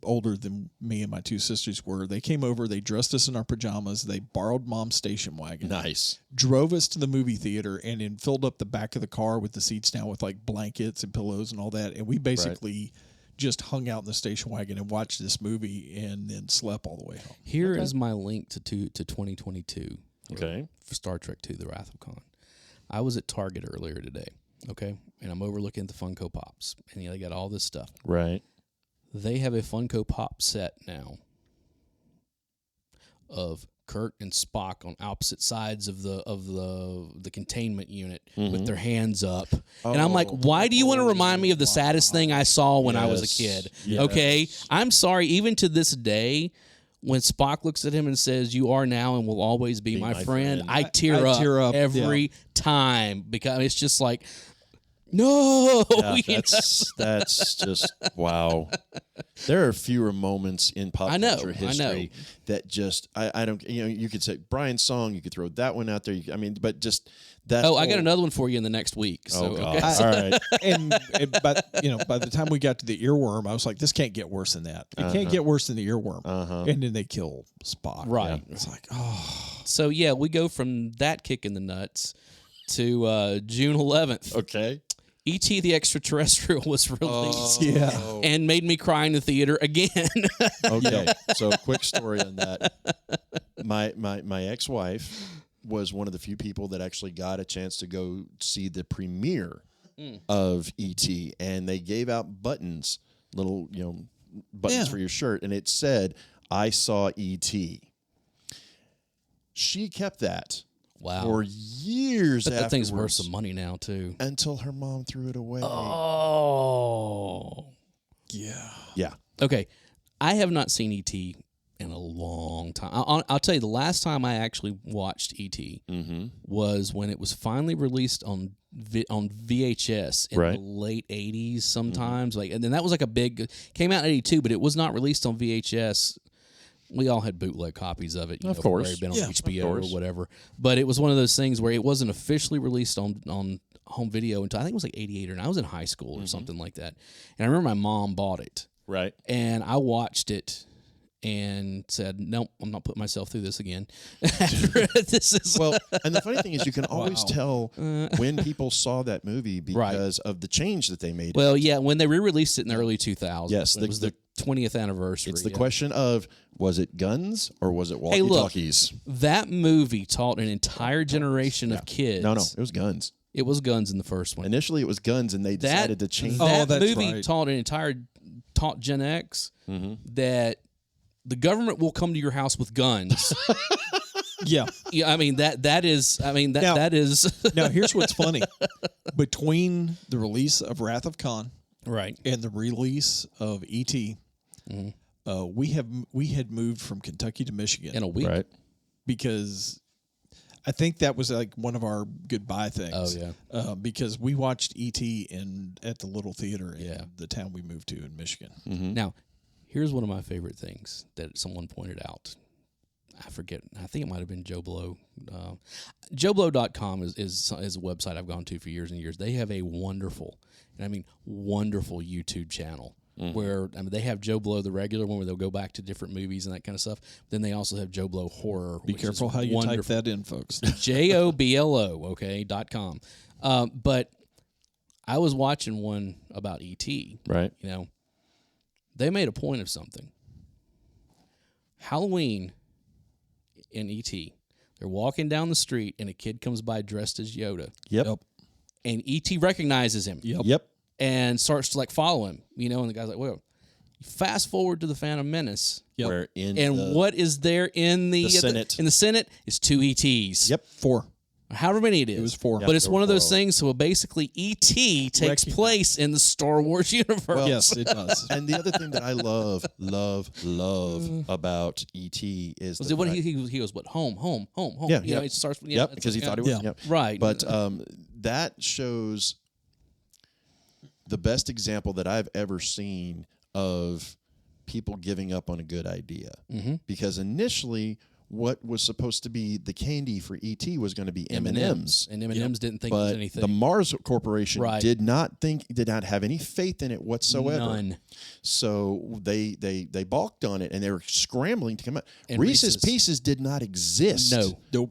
older than me and my 2 sisters were. They came over. They dressed us in our pajamas. They borrowed Mom's station wagon. Nice. Drove us to the movie theater and then filled up the back of the car with the seats down with like blankets and pillows and all that. And we basically just hung out in the station wagon and watched this movie and then slept all the way home. Here is my link to 2022. Okay. For Star Trek II: The Wrath of Khan. I was at Target earlier today, okay? And I'm overlooking the Funko Pops. And they got all this stuff. Right. They have a Funko Pop set now of Kirk and Spock on opposite sides of the containment unit with their hands up. And I'm like, why do you want to remind me of the saddest thing I saw when I was a kid? Yes. Okay? I'm sorry, even to this day, when Spock looks at him and says, "You are now and will always be my friend," I tear up every time because it's just like, no. Yeah, that's just wow. There are fewer moments in pop culture history that just I don't, you could say Brian's song, you could throw that one out there. But just that. I got another one for you in the next week. So, God. All right. But by the time we got to the earworm, I was like, this can't get worse than that. It can't get worse than the earworm. And then they kill Spock. Right. Yeah. It's like, oh. So yeah, we go from that kick in the nuts to June 11th. Okay. E.T. the Extraterrestrial was released Yeah. and made me cry in the theater again. Okay. So quick story on that. My ex-wife was one of the few people that actually got a chance to go see the premiere of E.T. and they gave out buttons, little, buttons for your shirt, and it said, "I saw E.T." She kept that. Wow. For years But that thing's worth afterwards, some money now, too. until her mom threw it away. Oh. Yeah. Yeah. Okay. I have not seen E.T. in a long time. I'll tell you, the last time I actually watched E.T. Was when it was finally released on VHS in the late 80s sometimes. And then that was like a big... Came out in 82, but it was not released on VHS. We all had bootleg copies of it, Of course. where it had been on HBO or whatever. But it was one of those things where it wasn't officially released on home video until I think it was like 88 or I was in high school or something like that. And I remember my mom bought it. Right. And I watched it and said, nope, I'm not putting myself through this again. This is Well, and the funny thing is you can always tell when people saw that movie because of the change that they made. Well, yeah, when they re-released it in the early 2000s. Yes, it was the 20th anniversary. It's the question of, was it guns or was it walkie-talkies? That movie taught an entire generation of kids. No, it was guns. It was guns in the first one. Initially, it was guns, and they decided to change. That that's movie right. taught Gen X that the government will come to your house with guns. Yeah. Yeah, I mean that is. Now, here's what's funny. Between the release of Wrath of Khan right and the release of E.T., we had moved from Kentucky to Michigan in a week. Right. because I think that was like one of our goodbye things. Oh yeah. Because we watched E.T. at the little theater in Yeah. the town we moved to in Michigan. Now, here's one of my favorite things that someone pointed out. I forget. I think it might have been Joe Blow. JoeBlow.com is a website I've gone to for years and years. They have a wonderful, and I mean wonderful YouTube channel where they have Joe Blow, the regular one, where they'll go back to different movies and that kind of stuff. Then they also have Joe Blow Horror. Be careful how you type that in, folks. JOBLO, okay, .com. But I was watching one about E.T. Right. They made a point of something. Halloween in E.T., they're walking down the street and a kid comes by dressed as Yoda. Yep. And E.T. recognizes him. Yep. And starts to follow him, and the guy's like, well, fast forward to the Phantom Menace. Yep. Where What is there in the Senate? In the Senate is 2 ETs. Yep. 4. However many it is. It was 4. But it's there one were of those 4. things, so basically E.T. takes place in the Star Wars universe. Yes, it does. And the other thing that I love about E.T. is Was the it what fact- he goes, what, home. Yeah, It starts with, Yep, because he thought it was. Yeah. Yep. Right. But that shows the best example that I've ever seen of people giving up on a good idea. Because initially, what was supposed to be the candy for E.T. was going to be M&Ms. And M&Ms didn't think it was But anything. the Mars Corporation Right. did not have any faith in it whatsoever. None. So they balked on it, and they were scrambling to come out. And Reese's Reese's. Pieces did not exist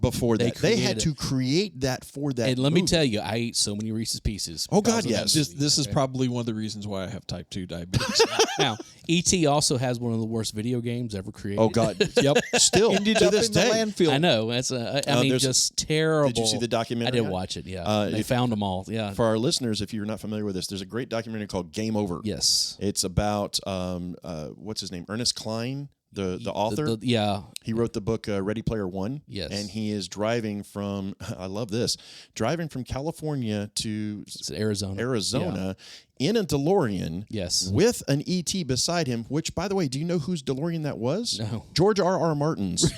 before They that. They had created to create that for that. And let me movie. tell you, I ate so many Reese's Pieces. Oh, God, because of that yes. movie. This is probably one of the reasons why I have type 2 diabetes. Now, E.T. also has one of the worst video games ever created. Oh, God. Yep. Still, Ended to up this in day. the landfill. I know. That's I mean, there's- just terrible. Did you see the documentary? I did watch it. Yeah, they if- found them all. Yeah. For our listeners, if you're not familiar with this, there's a great documentary called Game Over. Yes. It's about what's his name, Ernest Cline, the author. Yeah. He wrote the book Ready Player One. Yes. And he is driving from I love this, driving from California to It's Arizona. in a DeLorean. Yes. With an ET beside him. Which, by the way, do you know whose DeLorean that was? No. George R.R. Martin's.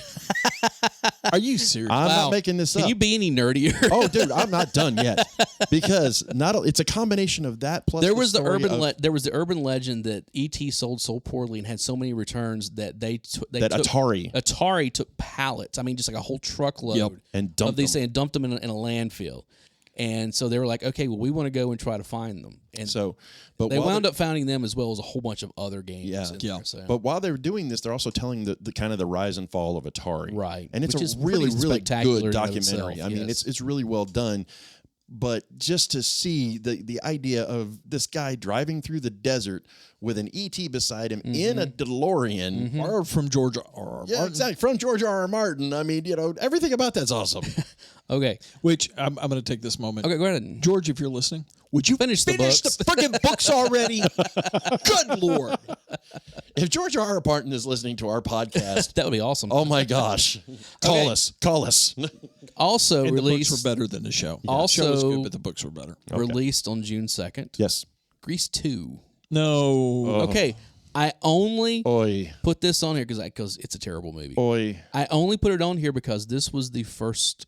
Are you serious? I'm Wow. not making this Can up. you be any nerdier? Oh, dude, I'm not done yet because it's a combination of that plus There was the story urban of- there was the urban legend that E.T. sold so poorly and had so many returns that they took Atari took pallets. I mean, just like a whole truckload Yep. And dumped of these them. and dumped them in a landfill. And so they were like, okay, well, we want to go and try to find them. And So, but they while wound they're- up finding them as well as a whole bunch of other games. Yeah. in Yeah. there, so. But while they were doing this, they're also telling the kind of the rise and fall of Atari, Right. And it's Which a is really pretty really spectacular good in and of documentary. itself, I mean, yes. it's really well done. But just to see the idea of this guy driving through the desert with an ET beside him in a DeLorean, Borrowed from George R.R. yeah, Martin. exactly, from George R.R. Martin. I mean, everything about that's awesome. Okay. Which I'm going to take this moment. Okay, go ahead. George, if you're listening, would you Finish the books. friggin' books already? Good Lord. If George R.R. Martin is listening to our podcast, That would be awesome. oh my gosh, call us. Also And the released books were better than the show. Also- the show was good, but the books were better. released on June 2nd. Yes. Grease 2. No. Okay. I only Oi, put this on here because it's a terrible movie. oi. I only put it on here because this was the first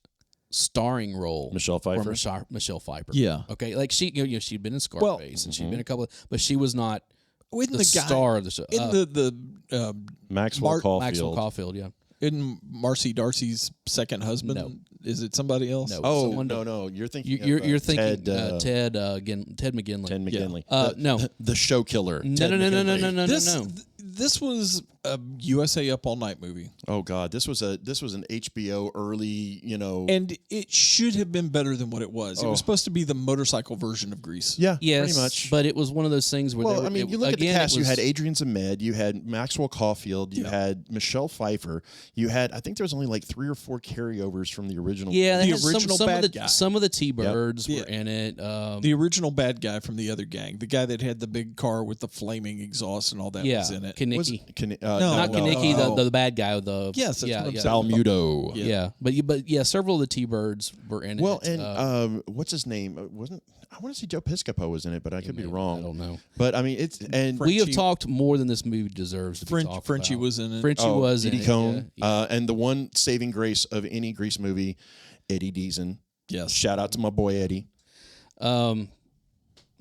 starring role Michelle Pfeiffer? for Michelle Pfeiffer. Yeah. Okay. Like she'd been in Scarface and she'd been in a couple but she was not In the guy, star of the show. in the Maxwell Mark- Caulfield. Maxwell Caulfield, yeah. in Marcy Darcy's second husband. No. Is it somebody else? No. Oh Someone no! You're thinking. You're thinking Ted, Ted McGinley. Ted McGinley. No. the show killer. No, Ted no, no, no, no, McGinley. no, no, This no. this was a USA Up All Night movie, Oh God, this was an HBO early. and it should have been better than what it was. It was supposed to be the motorcycle version of Grease. Yeah, Yes, pretty much. but it was one of those things where Well, they were, I mean, you look again, at the cast. it You was- had Adrian Zemed, you had Maxwell Caulfield, you had Michelle Pfeiffer, you had. I think there was only like 3 or 4 carryovers from the original. Yeah, they The had original some bad of the guy. some of the T-Birds Yep. were in it. The original bad guy from the other gang, the guy that had the big car with the flaming exost and all that yeah, was in it. Was Kaniki. it, Not Kaniki, the bad guy. The Yes, that's yeah, what I'm yeah. saying. Balmudo. Yeah, but yeah, several of the T-Birds were in Well, it. and what's his name? I want to say Joe Piscopo was in it, but I could be wrong. I don't know. But I mean, it's and We have Frenchie- talked more than this movie deserves to be talked Frenchie about. was in it. Frenchie was in Eddie it. Cohn, yeah. and the one saving grace of any Grease movie, Eddie Deason. Yes. Shout out to my boy Eddie.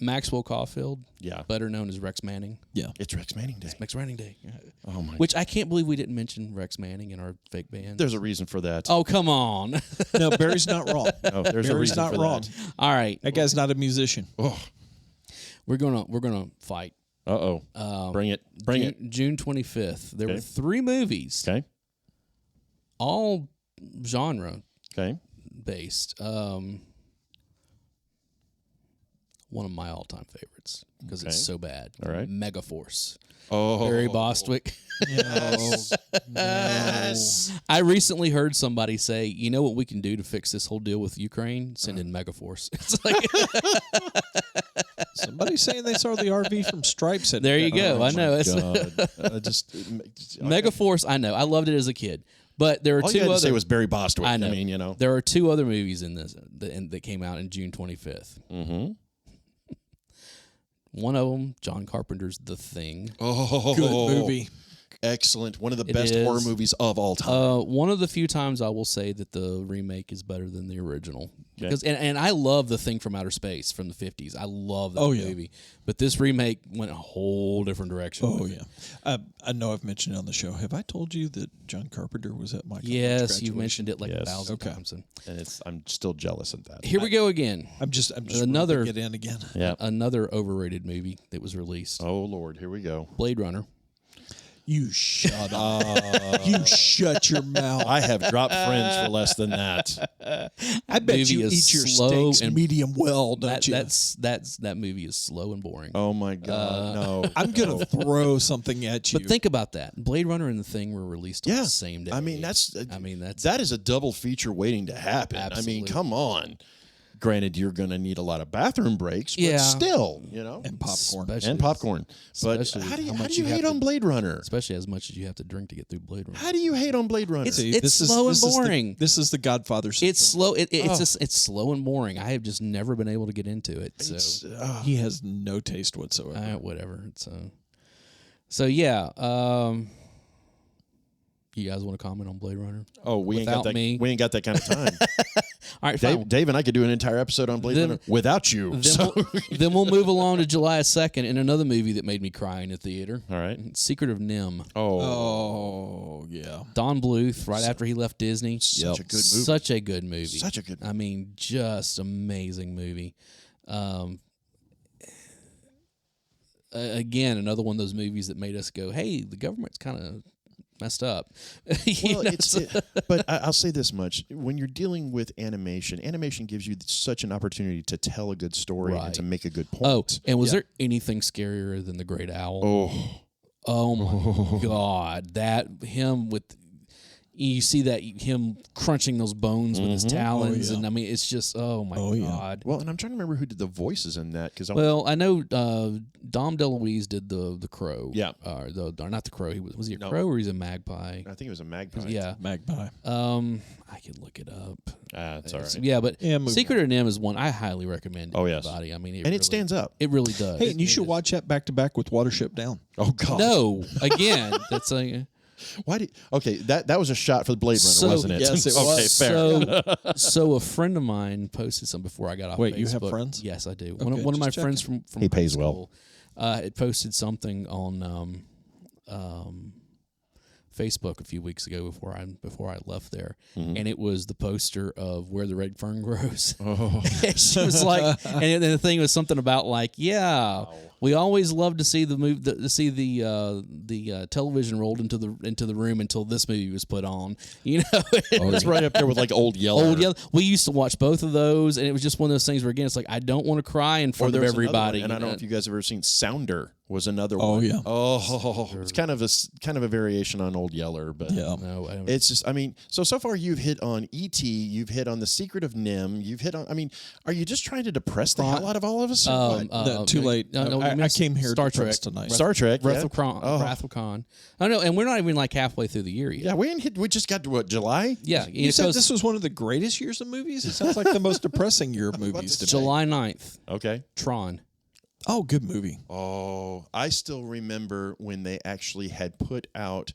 Maxwell Caulfield, Yeah, better known as Rex Manning. Yeah. it's Rex Manning Day. Rex Manning Day. Oh my! Which I can't believe we didn't mention Rex Manning in our fake band. There's a reason for that. Oh, come on. No, Barry's not wrong. No, there's a Barry's reason not for wrong. that. All right. That guy's not a musician. Oh, We're gonna fight. Bring it. Bring it. June 25th. There were Okay. 3 movies, Okay. all genre Okay. based. One of my all-time favorites because Okay. it's so bad. All right. Megaforce. Oh, Barry Bostwick. Yes. I recently heard somebody say, "You know what we can do to fix this whole deal with Ukraine? Send in Megaforce." It's like, Somebody's saying they saw the RV from Stripes. there you go. I know. It's Mega. Megaforce. I know. I loved it as a kid. But there are All 2 you had to other. say was Barry Bostwick. I know. I mean, There are 2 other movies in this that came out in June 25th. Mm-hmm. One of them, John Carpenter's The Thing. Oh, Good movie. excellent. One of the It best horror is. movies of all time. One of the few times I will say that the remake is better than the original. Because and I love The Thing from Outer Space from the 50s. I love that movie. But this remake went a whole different direction. Oh, yeah. I know I've mentioned it on the show. Have I told you that John Carpenter was at Michael? Yes, you've mentioned it like Yes. 1,000 times. And I'm still jealous of that. Here we go again. I'm just Another- rubbing it in again. Yeah. Another overrated movie that was released. Oh, Lord. Here we go. Blade Runner. You shut up. You shut your mouth. I have dropped friends for less than that. I bet movie you is eat your slow steaks and- medium well, don't That you? that movie is slow and boring. Oh, my God. No. I'm going to throw something at you. But think about that. Blade Runner and The Thing were released on Yeah. the same day. I mean, that's that is a double feature waiting to happen. I Absolutely. mean, come on. Granted, you're going to need a lot of bathroom breaks, but Yeah. still, you know. and popcorn. Especially- And popcorn. But especially how do you, how how much do you you have hate to- on Blade Runner? especially as much as you have to drink to get through Blade Runner. How do you hate on Blade Runner? It's This slow and this is the- boring. This is the Godfather syndrome. It's slow. It's slow and boring. I have just never been able to get into it. So He has no taste whatsoever. whatever. So yeah. You guys want to comment on Blade Runner? oh, we ain't got without that. me. We ain't got that kind of time. All right, fine. Dave and I could do an entire episode on Blade Then- Runner without you. Then, So. then we'll move along to July 2nd in another movie that made me cry in the theater. All right. Secret of Nim. Oh, yeah. Don Bluth, right after he left Disney. Such a good movie. Such a good movie. Such a good I mean, just amazing movie. Again, another one of those movies that made us go, hey, the government's kind of messed up. You Well, know, but I'll say this much: when you're dealing with animation gives you such an opportunity to tell a good story and Right. to make a good oh, point. and was there anything scarier than the Great Owl? Oh, Oh my God! That him with you see that him crunching those bones with his talons, Oh, yeah. and I mean it's just my yeah. God. well, and I'm trying to remember who did the voices in that because Well, I know Dom DeLuise did the crow. Yeah. or not the crow. Was he a No. crow or he's a magpie? I think it was a magpie. Yeah. Magpie. I can look it up. That's all right. Yeah, but Yeah, moving Secret of Nim is one I highly recommend. To Oh, yes. everybody. I mean, And it stands up. It really does. Hey, and you It should is. watch that back to back with Watership Down. Oh God! No, again, that's a. Why did? Okay, that was a shot for the Blade Runner, So- wasn't it? Yes, it okay, was. fair. So a friend of mine posted some before I got off. Wait, Facebook. you have friends? Yes, I do. Okay, One of my just friends checking. from He high pays well. school, it posted something on Facebook a few weeks ago before I left there, Mm-hmm. and it was the poster of Where the Red Fern Grows. Oh. She was like, and the thing was something about like, yeah, we always love to see the television rolled into the room until this movie was put on. You know, It's right up there with like Old Yeller. Old Yeller. We used to watch both of those, and it was just one of those things where again, it's like I don't want to cry in Or front of there's another everybody. one, and I don't know if you guys have ever seen Sounder. Was another Oh, one. yeah. Oh, it's kind of a variation on Old Yeller, but Yeah. No, I don't. it's just. I mean, so far you've hit on E.T., you've hit on The Secret of Nim, you've hit on. I mean, are you just trying to depress the hell out of all of us? or what? No, too late. I came here Star to Trek press tonight. Star Trek, Wrath yeah. of Khan. Oh. Wrath of Khan. I know, and we're not even like halfway through the year yet. Yeah, we ain't hit. We just got to what, July? Yeah, You said this was one of the greatest years of movies? It sounds like the most depressing year of movies to me. July 9th. Okay. Tron. Oh, good movie. Oh, I still remember when they actually had put out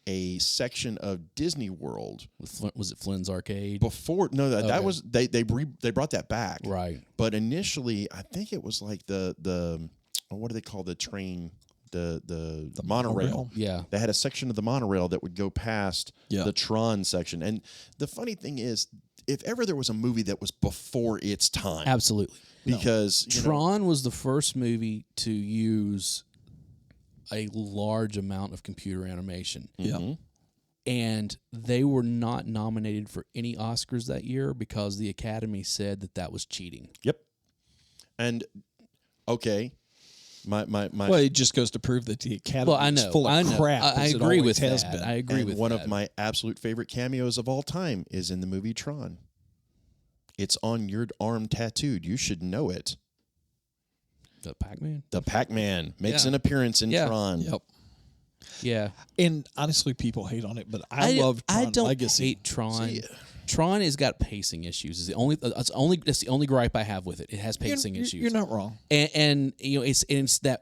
a section of Disney World Was it Flynn's Arcade? before. No, that Okay. was they brought that back. Right. But initially, I think it was like the what do they call the train? The monorail. monorail? Yeah. They had a section of the monorail that would go past Yeah. the Tron section. And the funny thing is, if ever there was a movie that was before its time, Absolutely. because you know, Tron was the first movie to use a large amount of computer animation. Yeah. And they were not nominated for any Oscars that year because the Academy said that was cheating. Yep. And okay, my Well, it just goes to prove that the Academy Well, I is know. full of I know. crap. I as it agree always with has that. been. I agree and with one that. of my absolute favorite cameos of all time is in the movie Tron. It's on your arm tattooed. You should know it. The Pac-Man. The Pac-Man makes Yeah. an appearance in Yeah. Tron. Yep. Yeah. And honestly, people hate on it, but I love Tron I don't Legacy. hate Tron. See, Tron has got pacing issues. Is that's the only gripe I have with it. It has pacing issues. You're not wrong. And you know it's that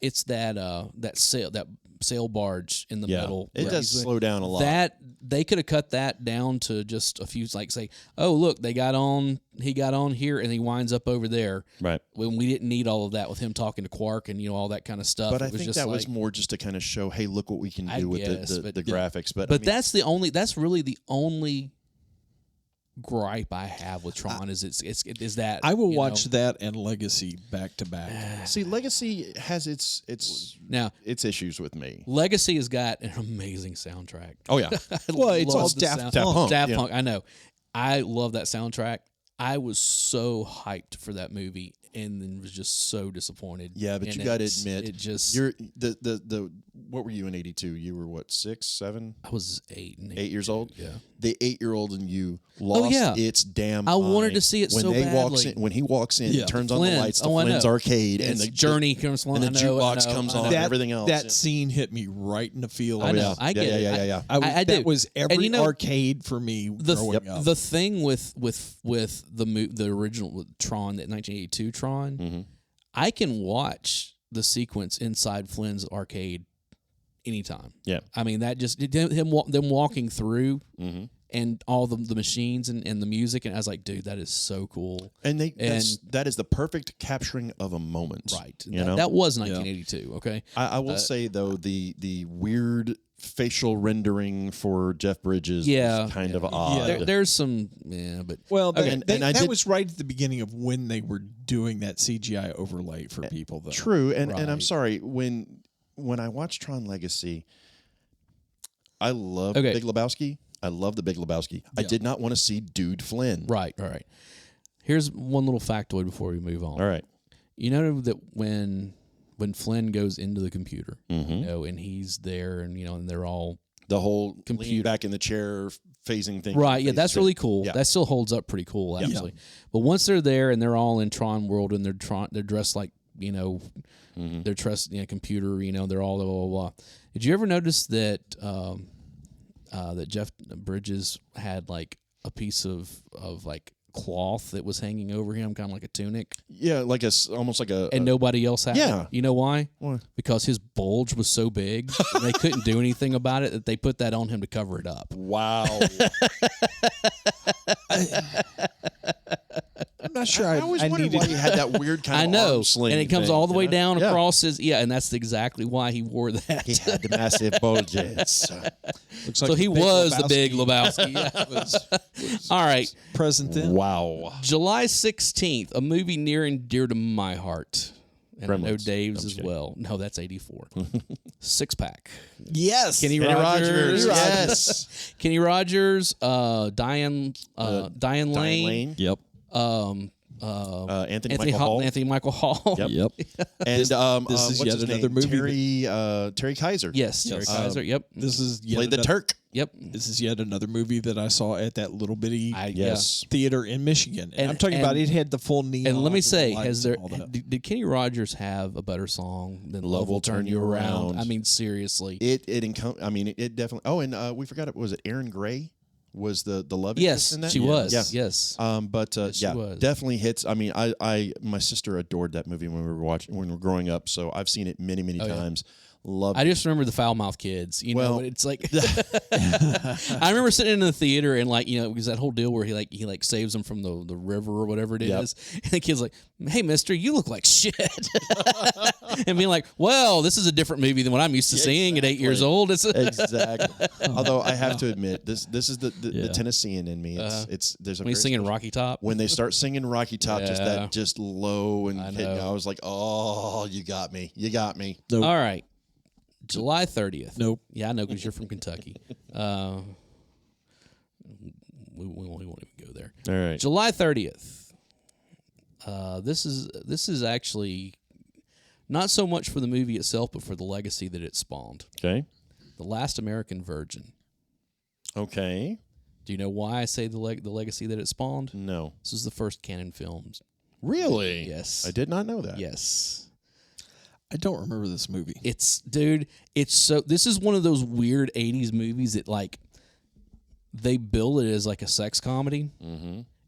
sale that sail barge in the middle. It does slow down a lot. That they could have cut that down to just a few, like say, oh look, he got on here and he winds up over there. Right. When we didn't need all of that with him talking to Quark and all that kind of stuff. But it I was think just that like, was more just to kind of show, hey, look what we can do with the graphics. But But I mean, that's really the only gripe I have with Tron is that I will watch that and Legacy back to back. see, Legacy has its issues with me. Legacy has got an amazing soundtrack. Oh yeah. Well, it's all Love the Daft sound- Punk. Daft yeah. Punk. I know. I love that soundtrack. I was so hyped for that movie and then was just so disappointed. Yeah, but And you got to it's- admit, it just you're the what were you in '82? You were what, 6, 7, I was 8 and 8 years old? Yeah. The 8-year-old in you lost yeah. its damn I wanted mind to see it when so they badly. when he walks in, Yeah. turns on the Flynn's. lights, the Oh, I Flynn's know. arcade, And and the Journey comes along. and the I know, jukebox I know, comes I know. on, and everything else. That scene hit me right in the feels. I know. yeah. I get Yeah, it. yeah, yeah. I do. That was every And arcade for me growing up. The thing with the original with Tron, that 1982 Tron, Mm-hmm. I can watch the sequence inside Flynn's arcade anytime. Yeah. I mean that just them walking through Mm-hmm. and all the machines and the music, and I was like, dude, that is so cool. And that is the perfect capturing of a moment. Right. You know? That was 1982. Okay. I will say though, the weird facial rendering for Jeff Bridges Yeah. was kind of odd. There's some, but Well, And I that did- was right at the beginning of when they were doing that CGI overlay for people. Though. True, and I'm Right. sorry, when I watched Tron Legacy, I love Okay. Big Lebowski. I love the Big Lebowski. I did not want to see Dude Flynn. right. Here's one little factoid before we move on. All right. You know that when Flynn goes into the computer, Mm-hmm. and he's there, and and they're all The whole Computer. lean back in the chair phasing thing. right. Yeah, phase that's thing. really cool. Yeah. That still holds up pretty cool, actually. But once they're there and they're all in Tron world and they're dressed like Mm-hmm. they're dressed computer. They're all blah blah blah. Did you ever notice that that Jeff Bridges had like a piece of like cloth that was hanging over him, kind of like a tunic, Yeah, like almost like a. and nobody else had yeah. it? You know why? Why? Because his bulge was so big, and they couldn't do anything about it, that they put that on him to cover it up. Wow. I'm not sure. I always wondered why he had that weird kind I of know, arm sling and it comes thing, all the way you know? down Yeah. across his and that's exactly why he wore that. He had the massive bulges. Looks So like he the Big was the Big Lebowski. was All right, present then. Wow. July 16th, a movie near and dear to my heart. And I know Gremlins. Dave's I'm as just well. No, that's 84. Six Pack. Yes, Kenny Kenny Rogers. Rogers. Yes. Kenny Rogers. Diane Lane. Diane Lane. Yep. Anthony Michael Hall. Anthony Michael Hall. Yep. Yep. And This is what's yet his another name? movie Terry Kaiser. Yes, Terry Kaiser. Yep. This is yet Played the another- Turk. Yep. This is yet another movie that I saw at that little bitty Yes. theater in Michigan. And I'm talking and- about it had the full neon. And let me the say, lights has there and all that. did Kenny Rogers have a better song than Love Will Turn You Around? I mean, seriously. It definitely. Oh, and we forgot it. Was it Aaron Gray? Was the love Yes, interest in that? she was. Yeah. Yes. But she yeah, was. definitely hits. I mean, my sister adored that movie when we were growing up. So I've seen it many times. Loved I just remember the foul mouth kids. Well- Know, it's like I remember sitting in the theater and because that whole deal where he saves them from the river or whatever it is, and the kid's like, "Hey, Mister, you look like shit," and being like, "Well, this is a different movie than what I'm used to seeing at 8 years old." It's exactly. Although I have to admit, this is the Tennessean in me. There's a when he's very singing special- Rocky Top. when they start singing Rocky Top, just Yeah. that just low and I hitting, know. I was like, oh, you got me. Nope. All right, July 30th. Nope. Yeah, I know because you're from Kentucky. We won't even go there. All right. July 30th. This is actually not so much for the movie itself, but for the legacy that it spawned. Okay. The Last American Virgin. Okay. Do you know why I say the legacy that it spawned? No. This is the first canon films. Really? Yes. I did not know that. Yes. I don't remember this movie. It's so this is one of those weird 80s movies that they bill it as like a sex comedy. Mm-hmm.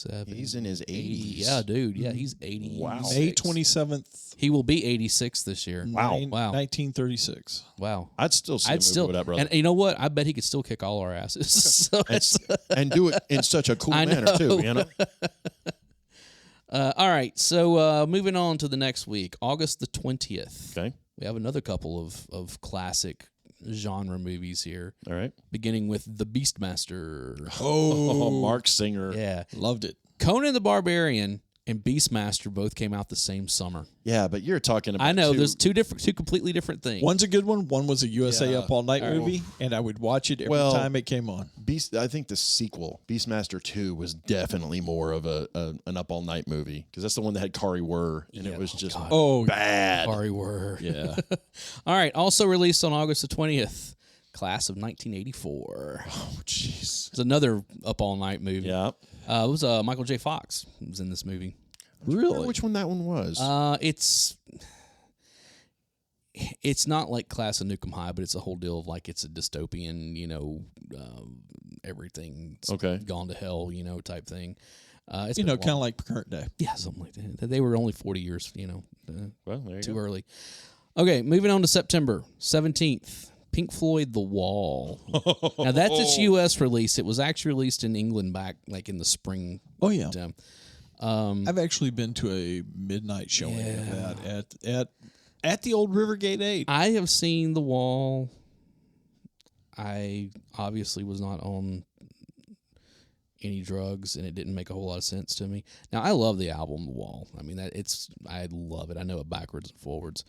70. He's in his 80s. Yeah, dude. Yeah, he's 80. Wow. May 27th. He will be 86 this year. Wow. Wow. 1936. Wow. I'd still see a movie with that brother. And you know what? I bet he could still kick all our asses. So and do it in such a cool manner too. You know. all right. So moving on to the next week, August the 20th. Okay. We have another couple of classic genre movies here. All right. Beginning with The Beastmaster. Oh, Mark Singer. Yeah. Loved it. Conan the Barbarian and Beastmaster both came out the same summer. Yeah, but you're talking about. I know there's two completely different things. One's a good one. One was a USA Up All Night movie, and I would watch it every time it came on. I think the sequel, Beastmaster 2, was definitely more of an Up All Night movie because that's the one that had Kari Wurr, and it was just bad. Kari Wurr. Yeah. All right. Also released on August the 20th, class of 1984. Oh, jeez. It's another Up All Night movie. Yeah. It was Michael J. Fox was in this movie. Really? Which one that one was? It's not like Class of Nukem High, but it's a whole deal of like it's a dystopian, everything's gone to hell, type thing. It's kind of like current day. Yeah, something like that. They were only 40 years, well, there you too go. early. Okay, moving on to September 17th. Pink Floyd, The Wall. Now, that's its U.S. release. It was actually released in England back, like, in the spring. Oh, yeah. I've actually been to a midnight showing of that at the old Rivergate 8. I have seen The Wall. I obviously was not on any drugs, and it didn't make a whole lot of sense to me. Now, I love the album The Wall. I mean, I love it. I know it backwards and forwards.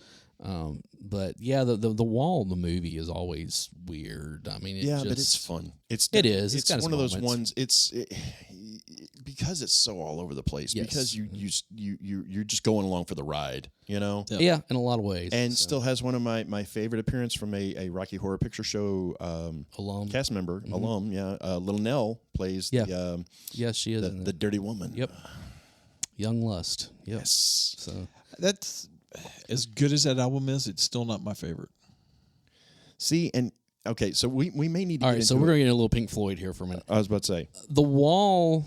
But yeah, the Wall, the movie is always weird. I mean, but it's fun. It is. It's got one of those moments. ones. Because it's so all over the place. Yes. Because you're just going along for the ride. Yeah, in a lot of ways. And still has one of my favorite appearance from a Rocky Horror Picture Show alum cast member, alum. Yeah, Little Nell plays the yes, she is the dirty woman. Yep. Young Lust. Yep. Yes. So that's as good as that album is. It's still not my favorite. See, and okay, so we may need to. All right, so we're going to get a little Pink Floyd here for a minute. I was about to say The Wall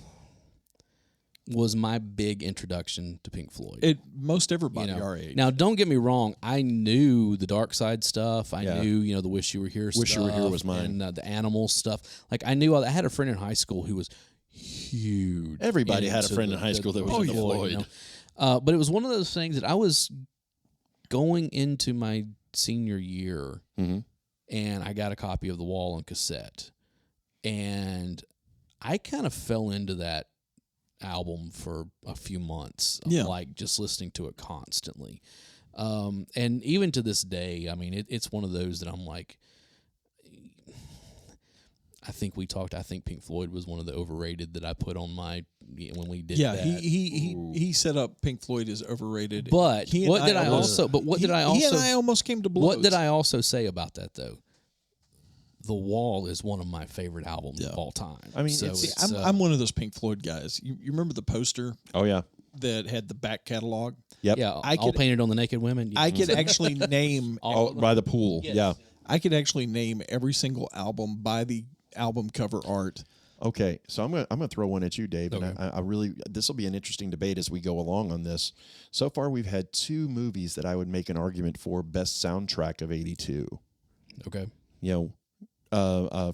was my big introduction to Pink Floyd. Most everybody our age. Now, don't get me wrong. I knew the Dark Side stuff. I knew, the Wish You Were Here stuff. Wish You Were Here was mine. And the Animal stuff. Like, I knew. I had a friend in high school who was huge. Everybody had a friend in high school that was into Floyd. But it was one of those things that I was going into my senior year, and I got a copy of The Wall on cassette. And I kind of fell into that album for a few months, like just listening to it constantly. And even to this day, I mean, it's one of those that I'm like, I think Pink Floyd was one of the overrated that I put on my, when we did that. He set up Pink Floyd as overrated. But he and I almost came to blows. What did I also say about that, though? The Wall is one of my favorite albums of all time. I mean, I'm one of those Pink Floyd guys. You remember the poster? Oh yeah, that had the back catalog. Yep. Yeah, all painted on the naked women. I could actually name by the pool. Yes. Yeah, I could actually name every single album by the album cover art. Okay, so I'm gonna throw one at you, Dave, Okay. and I really, this will be an interesting debate as we go along on this. So far, we've had two movies that I would make an argument for best soundtrack of '82. Okay.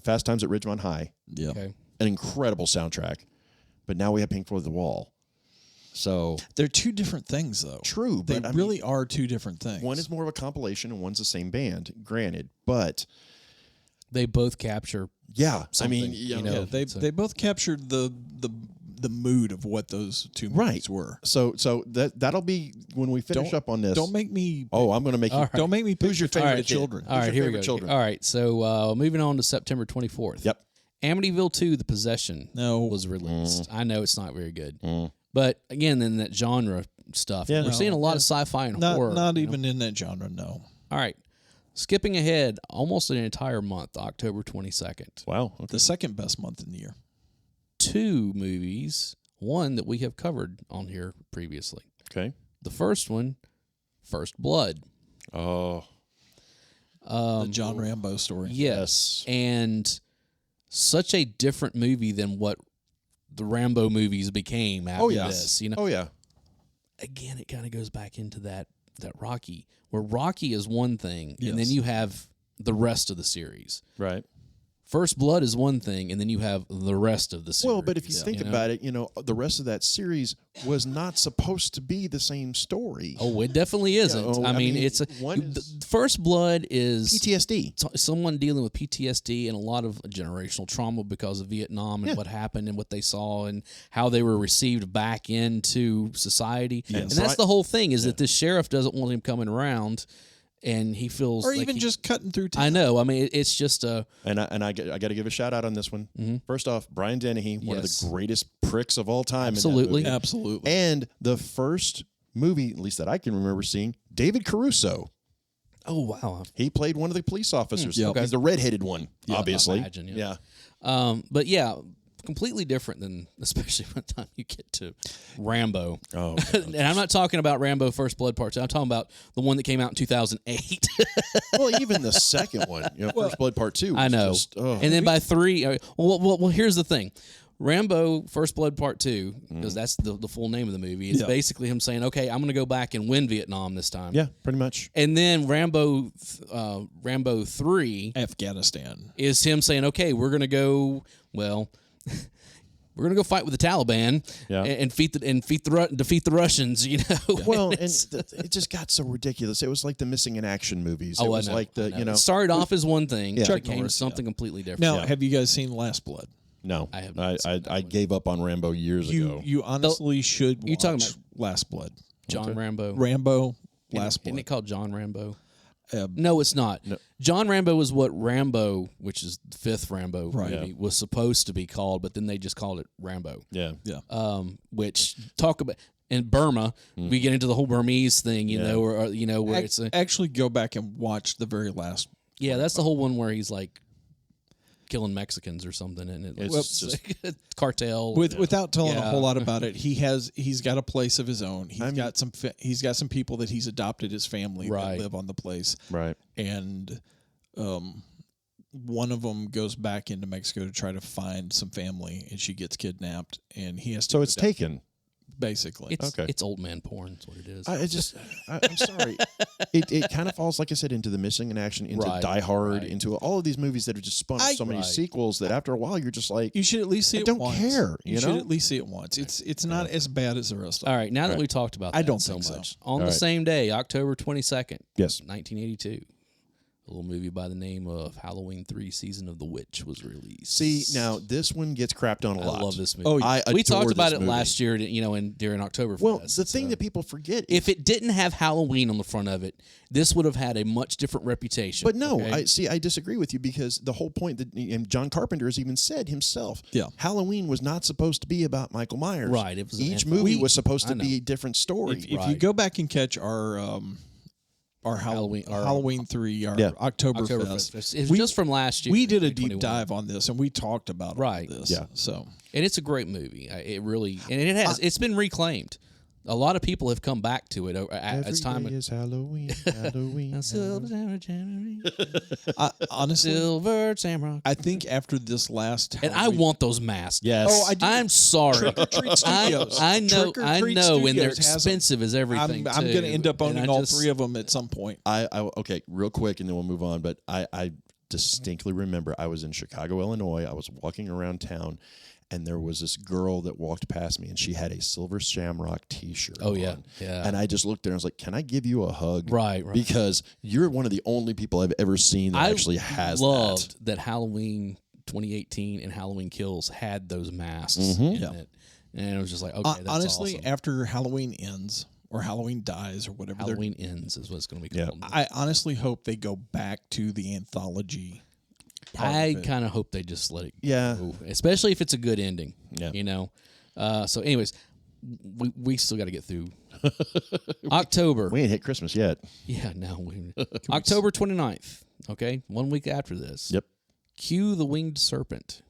Fast Times at Ridgemont High. Yeah. Okay. An incredible soundtrack. But now we have Pink Floyd The Wall. So they're two different things, though. True, they but really are two different things. One is more of a compilation, and one's the same band. Granted, but they both capture. Yeah, something, I mean, they both captured the mood of what those two movies were. So that'll be when we finish up on this. Don't make me. Oh, I'm going to make you. Right. Don't make me. Who's your favorite kid? children? All right, here we go. Children? All right, so moving on to September 24th. Yep. Amityville 2: The Possession was released. I know it's not very good, but again, in that genre stuff, we're seeing a lot of sci-fi and horror. Not even in that genre. No. All right. Skipping ahead almost an entire month, October 22nd. Wow. Okay. The second best month in the year. Two movies, one that we have covered on here previously. Okay. The first one, First Blood. Oh. The John Rambo story. Yes. And such a different movie than what the Rambo movies became after this. Oh yeah. Again, it kind of goes back into that Rocky, where Rocky is one thing, Yes. and then you have the rest of the series. Right. First Blood is one thing, and then you have the rest of the series. Well, but if you think about it, the rest of that series was not supposed to be the same story. Oh, it definitely isn't. I mean, it's First Blood is PTSD. Someone dealing with PTSD and a lot of generational trauma because of Vietnam and what happened and what they saw and how they were received back into society. Yes. And that's the whole thing, is that this sheriff doesn't want him coming around. And he feels, or like even just cutting through town. I know. I mean, it's just a. And I got to give a shout out on this one. First off, Brian Dennehy, one of the greatest pricks of all time. Absolutely, in that movie. Absolutely. And the first movie, at least that I can remember seeing, David Caruso. Oh wow! He played one of the police officers. Yep. He's the redheaded one, obviously. I imagine, yeah. But yeah, completely different than, especially by the time you get to Rambo. Oh, and I'm not talking about Rambo First Blood Part 2. I'm talking about the one that came out in 2008. well, even the second one, First Blood Part 2. I know. And then by 3, well, here's the thing. Rambo First Blood Part 2, because that's the full name of the movie, is basically him saying, okay, I'm going to go back and win Vietnam this time. Yeah, pretty much. And then Rambo 3 Afghanistan is him saying, okay, we're going to go, we're gonna go fight with the Taliban and defeat the Russians, Well, and it just got so ridiculous. It was like the Missing in Action movies. It was like the It started off as one thing, Chuck became Norris, something completely different. Now, have you guys seen Last Blood? No, I have not seen that I gave up on Rambo years ago. You honestly should watch You talking about Last Blood. John Rambo. Rambo, Last Isn't Blood. it called John Rambo? No, it's not. No. John Rambo is what Rambo, which is the 5th Rambo movie, Yeah. was supposed to be called, but then they just called it Rambo. Yeah. Which talk about in Burma, we get into the whole Burmese thing, where it's Actually, go back and watch the very last. that's the whole one where he's like killing Mexicans or something, and It's just cartel. Without telling a Yeah. whole lot about it, he's got a place of his own. He's got some people that he's adopted his family Right. that live on the place, right. and one of them goes back into Mexico to try to find some family, and she gets kidnapped, and he has to. So it's taken. Basically. It's old man porn. That's what it is. I'm sorry. It kind of falls, like I said, into the Missing in Action, into Die Hard, into all of these movies that have just spun up so many sequels that after a while you're just like, You should at least see it don't once. care, You should at least see it once. It's not as bad as the rest of All them. right, now that we talked about that I don't so think so. much, on the same day, October 22nd, Yes. 1982, a little movie by the name of Halloween 3 Season of the Witch was released. See, now this one gets crapped on a lot. I love this movie. Oh, I we adore talked about this it movie. last year, during October. Well, the thing that people forget is, if it didn't have Halloween on the front of it, this would have had a much different reputation. but no, okay? I disagree with you, because the whole point that, and John Carpenter has even said himself, Halloween was not supposed to be about Michael Myers. Right, it was an Each anthology. movie was supposed to I know. be a different story. If you go back and catch our Halloween 3, our Oktoberfest. It's just from last year. We did a deep 2021. dive on this, and we talked about all this. Yeah. So And it's a great movie. It really, and it has. It's been reclaimed. A lot of people have come back to it as time. Every day is Halloween, Halloween. Silver Halloween. honestly, Silver Shamrock. I think after this last, And I want those masks. Yes. Oh, I do. I'm sorry. Trick or Treat Studios. I know, Trick or Treat and they're Studios has 'em. expensive as everything. I'm going to end up owning all 3 of of them at some point. Okay, real quick, and then we'll move on. But I distinctly remember I was in Chicago, Illinois. I was walking around town, and there was this girl that walked past me, and she had a Silver Shamrock T-shirt. Oh, yeah. on. Yeah. And I just looked at her and I was like, "Can I give you a hug?" Right. Because you're one of the only people I've ever seen that actually has loved that Halloween 2018 and Halloween Kills had those masks Mm-hmm. in it, and it was just like, okay, that's honestly, awesome. after Halloween ends or Halloween dies or whatever, Halloween Ends is what it's going to be Yeah. called. I honestly hope they go back to the anthology. I kind of hope they just let it Yeah. go, especially if it's a good ending. Yeah. So, anyways, we still got to get through October. We ain't hit Christmas yet. Yeah, no. October 29th. Okay, 1 week after this. Yep. Cue the Winged Serpent.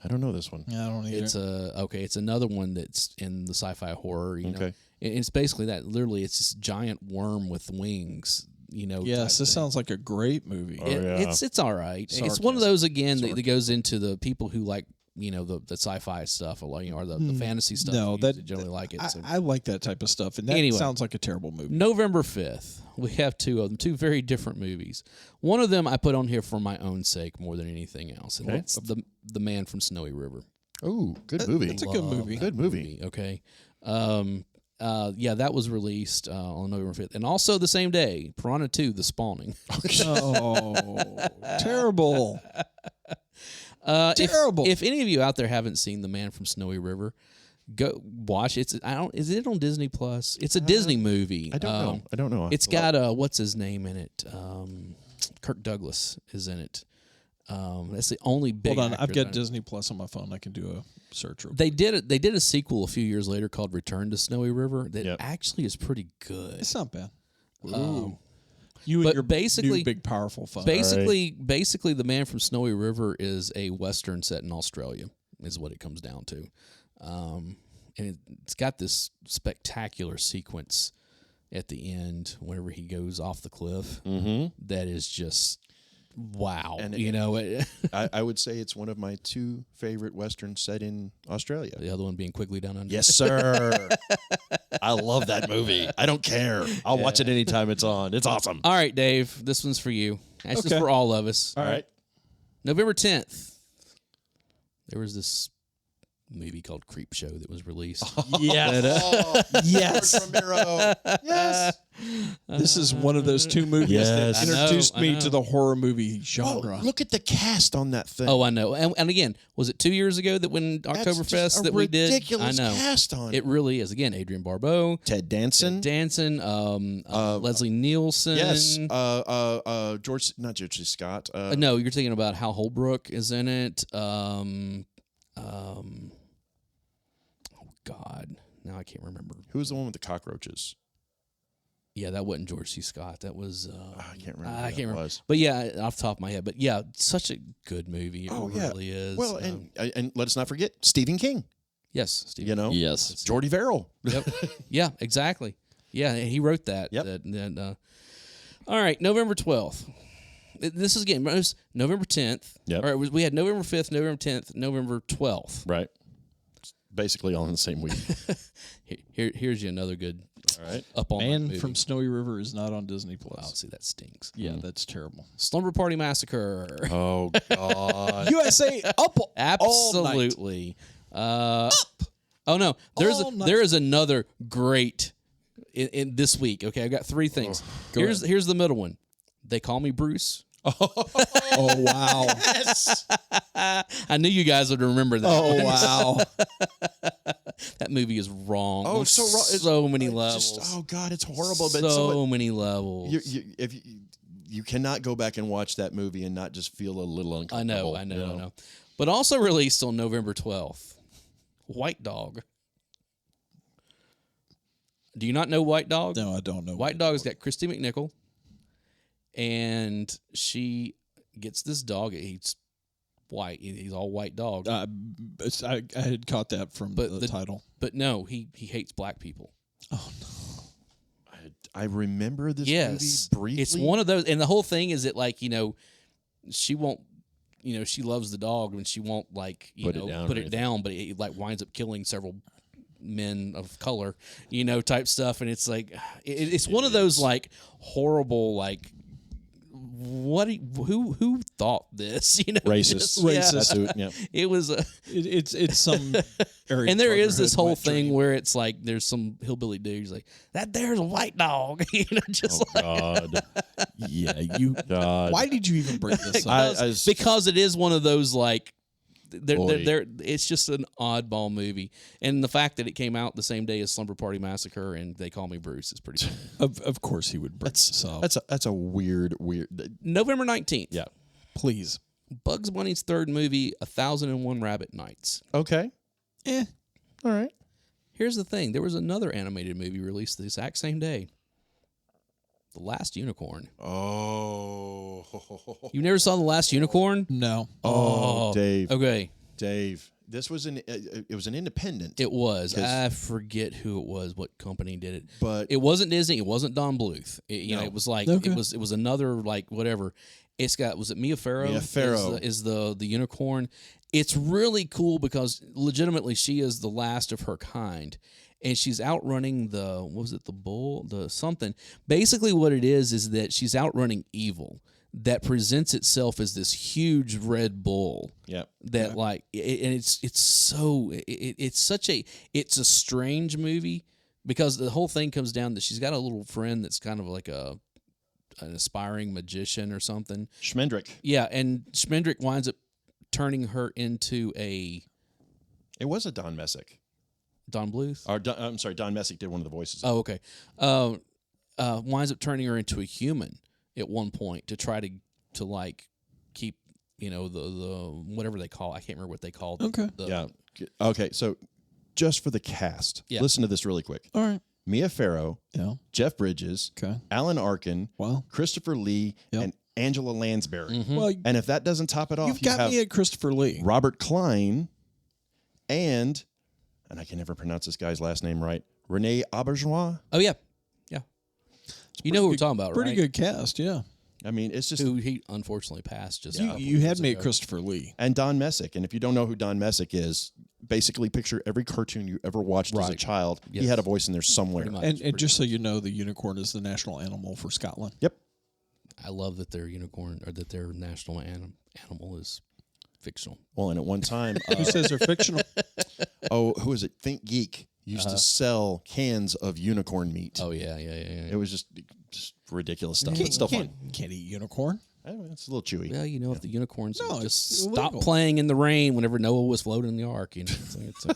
I don't know this one. I don't either. It's another one that's in the sci-fi horror. You know, Okay. And it's basically that. Literally, it's this giant worm with wings. Yes, this sounds like a great movie. Oh, yeah. It's all right. It's one of those again that goes into the people who like the sci-fi stuff or the fantasy stuff. No, you generally like it. So. I like that type of stuff, and that Anyway. sounds like a terrible movie. November 5th, we have two of them, two very different movies. One of them I put on here for my own sake more than anything else, and that's the Man from Snowy River. Oh, good movie. It's a good movie. Good movie. Okay. That was released on November 5th. And also the same day, Piranha 2, The Spawning. Oh, terrible. Terrible. If any of you out there haven't seen The Man from Snowy River, go watch it. Is it on Disney Plus? It's a Disney movie. I don't know. It's got what's his name in it? Kirk Douglas is in it. That's the only big. Hold on, actor I've got that Disney Plus on my phone. I can do a search. They did a sequel a few years later called Return to Snowy River that Yep. actually is pretty good. It's not bad. You and but your basically, new big powerful phone. basically, The Man from Snowy River is a western set in Australia. Is what it comes down to, and it's got this spectacular sequence at the end whenever he goes off the cliff. That is just wow. And I would say it's one of my two favorite westerns set in Australia. The other one being Quigley Down Under. Yes, sir. I love that movie. I don't care. I'll watch it anytime it's on. It's awesome. All right, Dave. This one's for you. This is Okay. for all of us. All right. November 10th. There was this movie called Creep Show that was released. Yes. Yes. George Romero. Yes. This is one of those two movies Yes. that introduced I me know. to the horror movie Oh, genre. look at the cast on that thing. Oh, I know. And again, was it 2 years ago that when That's Oktoberfest just a that we did? ridiculous I know. cast on It really is. Again, Adrian Barbeau, Ted Danson. Danson, Leslie Nielsen. Yes. Not George C. Scott. No, you're thinking about Hal Holbrook is in it. Oh God, now I can't remember. Who was the one with the cockroaches? Yeah, that wasn't George C. Scott. That was I can't remember. I who can't that remember. was. But yeah, off the top of my head. But yeah, such a good movie. It Yeah. really is. Well, and let us not forget Stephen King. yes, Steve. You know. Yes. Jordy Verrill. Yep. Yeah, exactly. Yeah, he wrote that. Yep. All right, November 12th. This is again it was November 10th. Yep. Or we had November 5th, November 10th, November 12th. Right. Basically all in the same week. Here's you another good. All right. Up on Man movie. from Snowy River is not on Disney Wow, Plus. see that stinks. Yeah, that's terrible. Slumber Party Massacre. Oh God. USA up all night. Absolutely. Oh no, All night. there is another great in this week. Okay, I've got three things. Here's the middle one. They Call Me Bruce. Oh wow. Yes. I knew you guys would remember that. Oh wow. That movie is wrong. Oh, on so wrong. So many It's levels. just, oh God, it's horrible. But so many levels. you cannot go back and watch that movie and not just feel a little uncomfortable. I know. But also released on November 12th, White Dog. Do you not know White Dog? No, I don't know. White Dog's got Christy McNichol, and she gets this dog. He's white. He's all white dog. I had caught that from But the title. But no, he hates black people. Oh no. I remember this Yes, movie briefly. it's one of those, and the whole thing is that she won't. She loves the dog, and she won't Put it down or put it anything. down. But it winds up killing several men of color, type stuff. And it's it's one of those horrible who thought this? Racist. Yeah. That's who- yeah. It was It's some area. and there is this Brotherhood whole wet thing dream. where it's there's some hillbilly dude who's that there's a white dog, just Oh God. Yeah, you. God. Why did you even bring this up? because it is one of those Boy. it's just an oddball movie, and the fact that it came out the same day as Slumber Party Massacre and They Call Me Bruce is pretty funny. Of course he would bring this up. That's a weird. November 19th. Yeah. Please. Bugs Bunny's third movie, 1001 Rabbit Nights. Okay. All right. Here's the thing: there was another animated movie released the exact same day. The Last Unicorn. Oh. You never saw The Last Unicorn? No. Oh, Dave. Okay. Dave. This was it was an independent. It was. I forget who it was, what company did it. But it wasn't Disney. It wasn't Don Bluth. You know, it was like Okay. it was another like whatever. It's got, was it Mia Farrow? Mia Farrow is the unicorn. It's really cool because legitimately she is the last of her kind. And she's outrunning the bull, the something. Basically what it is that she's outrunning evil that presents itself as this huge red bull. Yeah. That like, and it's a strange movie because the whole thing comes down that she's got a little friend that's kind of like an aspiring magician or something. Schmendrick. Yeah, and Schmendrick winds up turning her into It was a Don Messick. Don Bluth? I'm sorry, Don Messick did one of the voices. Oh, okay. Winds up turning her into a human at one point to try to like keep, you know, the whatever they call, I can't remember what they called. Okay. Yeah. Okay, so just for the cast, listen to this really quick. All right. Mia Farrow, Yeah. Jeff Bridges, Okay. Alan Arkin, Wow. Christopher Lee, Yep. and Angela Lansbury. Well, And if that doesn't top it off, you've you got have me at Christopher Lee. Robert Klein and I can never pronounce this guy's last name right, Rene Auberjonois. Oh, yeah. Yeah. You know who we're talking about, Pretty right? good cast, yeah. I mean, it's just... Who he unfortunately passed just a couple You had years me ago. at Christopher Lee. And Don Messick. And if you don't know who Don Messick is, basically picture every cartoon you ever watched as a Right. child. Yes. He had a voice in there somewhere. Pretty much. And just so you know, the unicorn is the national animal for Scotland. Yep. I love that their unicorn, or that their national animal is fictional. Well, and at one time... Who says they're fictional? who is it? Think Geek used to sell cans of unicorn meat. Oh, yeah. It was just ridiculous stuff. Can't- It's still fun. Can't eat unicorn. I don't know, it's a little chewy. Well, you know, if the unicorns No, would it's just illegal. stop playing in the rain whenever Noah was floating in the ark. You know,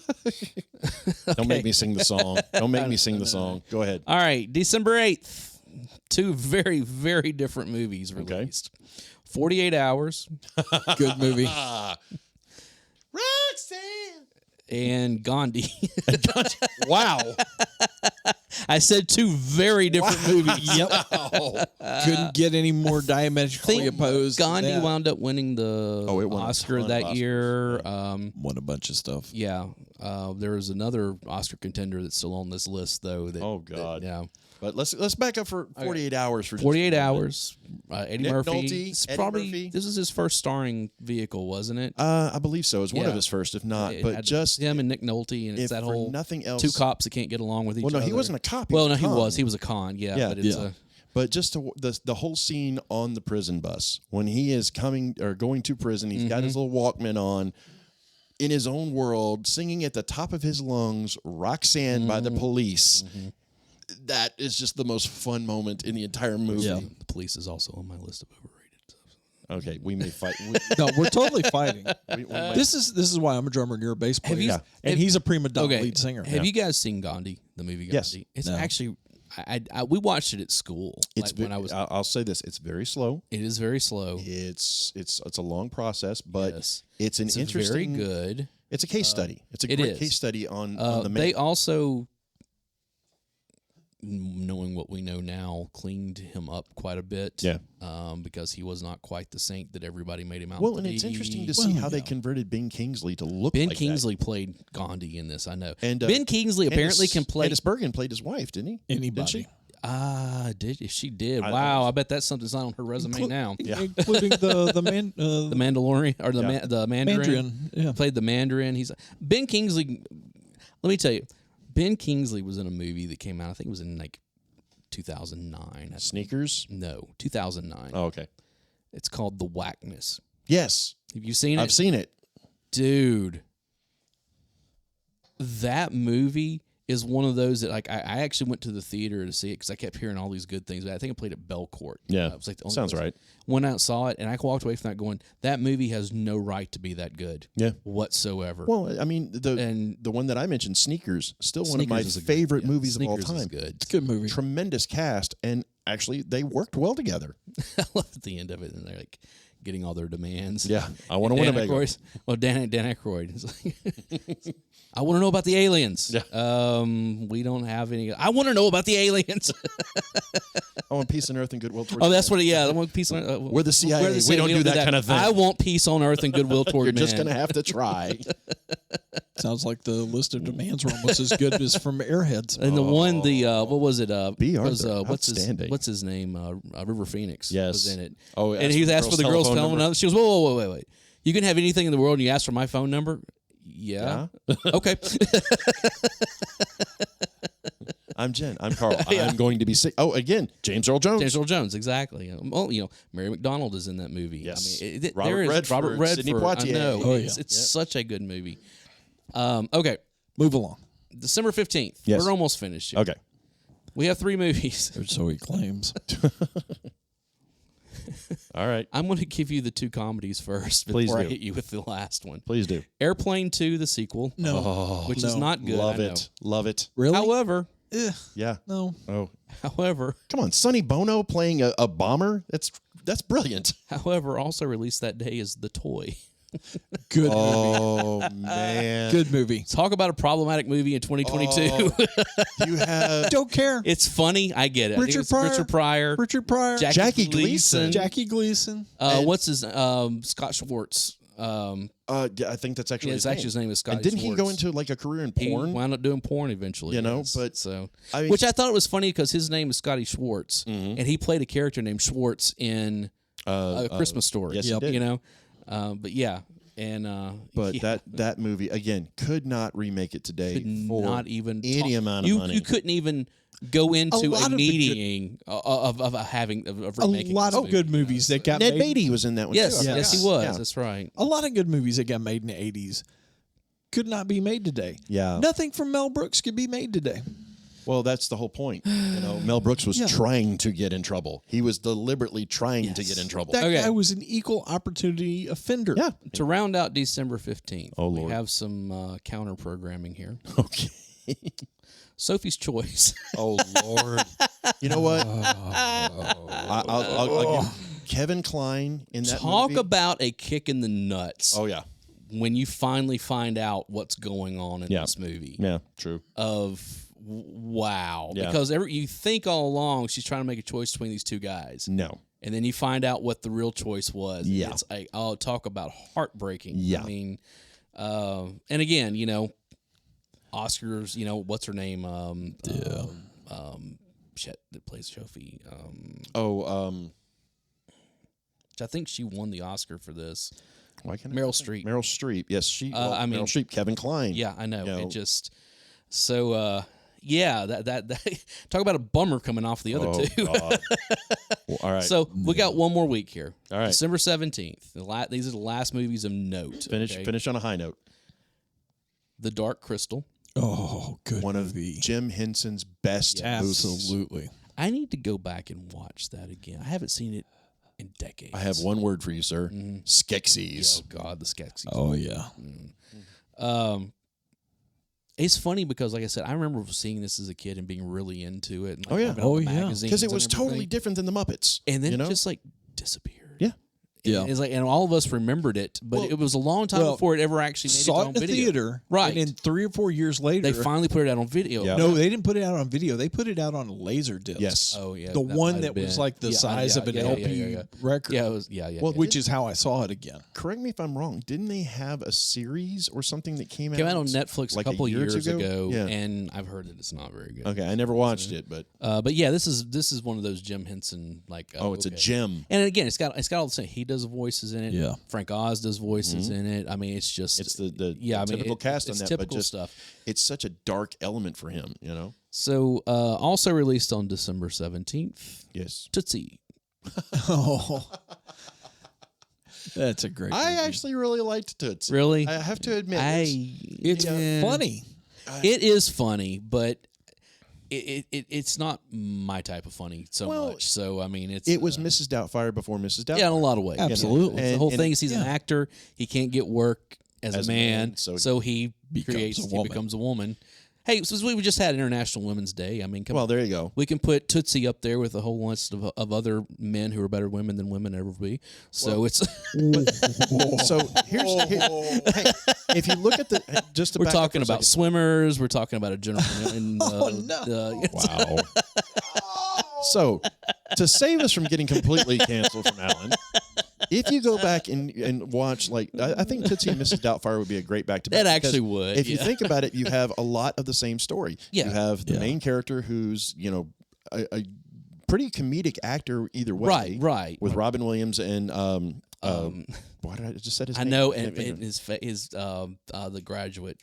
Don't make me sing the song. Don't make me sing the song. Go ahead. All right, December 8th, two very, very different movies released. 48 Hours Good movie. Roxanne. and Gandhi. Wow. I said two very different movies. Yep. Couldn't get any more diametrically Think opposed. than Gandhi that. wound up winning the Oh, it won a Oscar ton of that Oscars, year. Won a bunch of stuff. Yeah. There was another Oscar contender that's still on this list, though. That, Oh, God. yeah. But let's back up for 48 hours for just 48 a moment. Hours. Eddie Nick Murphy. Nolte, It's Eddie probably Murphy. This is his first starring vehicle, wasn't it? I believe so. It's one of Yeah. his first, if not. It But had just him and Nick Nolte, and if it's that for whole nothing else, two cops that can't get along with each Well, other. no, he wasn't a cop. He Well, was no, a he con. was. He was a con. Yeah, Yeah, but it's yeah. But just the whole scene on the prison bus when he is coming or going to prison, he's got his Mm-hmm. little Walkman on, in his own world, singing at the top of his lungs, "Roxanne" by the Mm-hmm. Police. That is just the most fun moment in the entire movie. Yeah. The Police is also on my list of overrated stuff. Okay, we may fight. No, we're totally fighting. we might- This is why I'm a drummer and you're a bass player. Have you- And have- he's a prima donna Okay, lead singer. Have you guys seen Gandhi, the movie Gandhi? Yes. It's No. actually, we watched it at school. it's like when I was. I'll say this: it's very slow. It is very slow. It's a long process, but Yes. it's an It's interesting. very good. It's a case study. It's a it great is. case study on the They man. also, knowing what we know now, cleaned him up quite a bit. Yeah. Because he was not quite the saint that everybody made him out Well, to and be. it's interesting to see how they yeah. converted Ben Kingsley to look Ben like Kingsley played Gandhi in this, I know. And, Ben Kingsley apparently can play. Candice Bergen played his wife, didn't he? Anybody. Did she did? I- Wow, I bet that's something's not on her resume now. Yeah. Including the man The Mandalorian or the Yeah. the Mandarin. Mandarin. Yeah. Played the Mandarin. He's Ben Kingsley. Let me tell you, Ben Kingsley was in a movie that came out. I think it was in like 2009. Sneakers. No, 2009. Oh, okay. It's called The Whackness. Yes, Have you seen it? I've seen it. Dude, that movie is one of those that like I actually went to the theater to see it because I kept hearing all these good things. I think I played at Belcourt. Yeah, it was like the only sounds place. right. Went out, saw it, and I walked away from that going, that movie has no right to be that good. Yeah. Whatsoever. Well, I mean, And- the one that I mentioned, Sneakers, still one of my Sneakers is a good- favorite yeah, movies of all Sneakers is time. good. It's a good movie. Tremendous cast, and actually, they worked well together. I love at the end of it, and they're like getting all their demands. Yeah, I want to Dan Winnebago. Aykroyd's- Well, Dan Aykroyd is like, I want to know about the aliens. Yeah. We don't have any. I want to know about the aliens. I want peace on earth and goodwill towards Oh, that's men. what. Yeah, I want peace on. We're the CIA. we're the We CIA. don't do that kind of thing. I want peace on earth and goodwill toward You're men. just going to have to try. Sounds like the list of demands were almost as good as from Airheads. And the one, what was it? B. Was, Arthur. what's his name? River Phoenix was in it. Oh, and he was asked for the girl's phone number. She goes, whoa, wait. You can have anything in the world and you ask for my phone number? Yeah. Okay. I'm Jen. I'm Carl. I'm going to be sick. Oh, again, James Earl Jones. James Earl Jones, exactly. Well, Mary McDonald is in that movie. Yes. I mean, Robert Redford, Sidney Poitier. I know. Oh, It's such a good movie. Okay. Move along. December 15th. Yes. We're almost finished here. Okay. We have 3 movies. Or so he claims. All right. I'm going to give you the 2 comedies first Please before I do. hit you with the last one. Please do. Airplane 2, the sequel. No. Which is not good. Love I know. it. Love it. Really? However, Yeah. No. Oh, however, come on. Sonny Bono playing a bomber? That's brilliant. also released that day is The Toy. Good movie. Oh, man. Good movie. Talk about a problematic movie in 2022. You have Don't care. It's funny. I get it. I think Richard it's Pryor. Richard Pryor. Jackie Gleason. Jackie Gleason. What's his Scott Schwartz? Yeah, I think that's actually Yeah, his it's actually name. his name is Scott. And didn't Schwartz. he go into like a career in He porn? wound up doing porn eventually. You know, yes. but, so I mean- which I thought it was funny because his name is Scotty Schwartz, and he played a character named Schwartz in A Christmas Story. yes, he did. You know, but yeah, and But yeah, that movie again could not remake it today could for not even any talk- amount of money. You couldn't even go into lot a of the meeting of A remaking lot this of movie. good movies that got Ned made. Beatty was in that one Yes, too. I yes, he forgot. was. Yeah. That's right. A lot of good movies that got made in the 80s could not be made today. Yeah. Nothing from Mel Brooks could be made today. Well, that's the whole point. You know, Mel Brooks was Yeah. trying to get in trouble. He was deliberately trying to get in trouble. That Okay. guy was an equal opportunity offender. Yeah. To round out December 15th, Oh, we Lord. have some counter programming here. Okay. Sophie's Choice. Oh Lord. You know what? I'll give Kevin Kline in that Talk movie. about a kick in the nuts Oh yeah. when you finally find out what's going on in Yeah. this movie. Yeah. True. Wow. Yeah. Because you think all along she's trying to make a choice between these 2 guys. No. And then you find out what the real choice was. and Yeah. It's like, oh, talk about heartbreaking. Yeah. I mean, and again, you know, Oscars, you know, what's her name? Shit, that plays Sophie. Which I think she won the Oscar for this. Why can't Meryl Streep. Meryl Streep. Yes, she. I mean- Meryl Streep. Kevin Kline. Yeah, I know. You know. It just so yeah, that talk about a bummer coming off the other Oh, 2. God. Well, all right. So we got one more week here. All right. December 17th. These are the last movies of note. okay? finish on a high note. The Dark Crystal. Oh, good One of movie. Jim Henson's best movies. Absolutely. I need to go back and watch that again. I haven't seen it in decades. I have one word for you, sir. Skeksis. Oh God, the Skeksis. Oh, yeah. It's funny because, like I said, I remember seeing this as a kid and being really into it. And, like, Oh, yeah. having all Oh, the yeah. magazines Because it and was totally everything. different than the Muppets. And then you know? it just like disappeared. Yeah. Yeah. It's like, and all of us remembered it, but it was a long time before it ever actually made Saw it it on in the video. theater. Right. And then 3 or 4 years later. They finally put it out on video. Yeah. No, they didn't put it out on video. They put it out on laser disc. Yes. Oh yeah. The one might that have was been. like the Yeah, size of an LP record. Yeah, it was. Yeah, yeah. Well, yeah. Which is how I saw it again. Correct me if I'm wrong. Didn't they have a series or something that came Came out on Netflix like a couple year or years two ago, Yeah. and I've heard that it's not very good. Okay, I never watched it, but But yeah, this is one of those Jim Henson like. it's a okay. gem. And again, it's got all the same. He does voices in it. Yeah. Frank Oz does voices in it. I mean, it's just It's the yeah. I mean, typical cast on it's that, typical but just stuff. it's such a dark element for him. You know. So also released on December 17th, Yes. Tootsie. Oh. That's a great I movie. actually really liked Tootsie. Really? I have to admit. It's Yeah. funny. It is funny, but it's not my type of funny so Well, much. So I mean, it's it was Mrs. Doubtfire before Mrs. Doubtfire. yeah, in a lot of ways. Absolutely. The whole And- thing is he's an actor. He can't get work as a man, so so he becomes a woman. becomes a woman. Hey, since we just had International Women's Day, I mean, come Well, on. there you go. We can put Tootsie up there with a whole list of other men who are better women than women ever be. So it's So hey, if you look at the just to we're back up talking for a about second. swimmers. We're talking about a general. And, no. Wow. So, to save us from getting completely canceled from Alan, if you go back and watch, like, I think Tootsie and Mrs. Doubtfire would be a great back-to-back. That actually would, If you yeah. think about it, you have a lot of the same story. Yeah. You have the main character who's, a pretty comedic actor either way. Right. With Robin Williams and why did I just said his I name? know, and his the graduate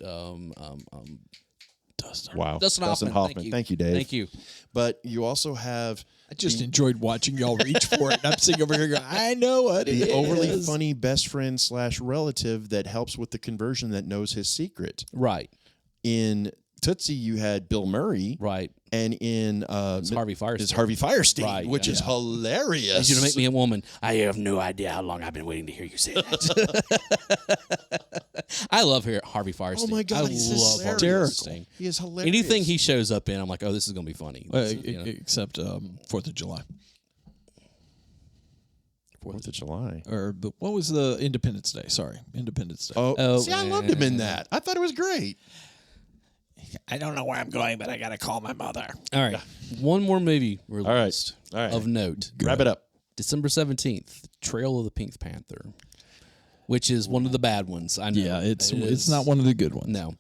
Dustin. Wow. Dustin Hoffman. Thank you, Dave. Thank you. But you also have I just enjoyed watching y'all reach for it. And I'm sitting over here going, I know what it the is. overly funny best friend / relative that helps with the conversion that knows his secret. Right. In Tootsie, you had Bill Murray. Right. And in It's Harvey Firestein. It's Harvey Firestein, Right, which is hilarious. Need you to make me a woman. I have no idea how long I've been waiting to hear you say that. I love Harvey Firestein. Oh my God, I he's love Harvey hysterical. Firestein. He is hilarious. Anything he shows up in, I'm like, oh, this is going to be funny. Except 4th of July. 4th of July. Or what was the Independence Day? Sorry, Independence Day. Oh, see, I loved him in that. I thought it was great. I don't know where I'm going, but I got to call my mother. All right. One more movie released All right. of note. Wrap it up. December 17th, Trail of the Pink Panther, which is one of the bad ones. I know. Yeah, it's is. not one of the good ones. No.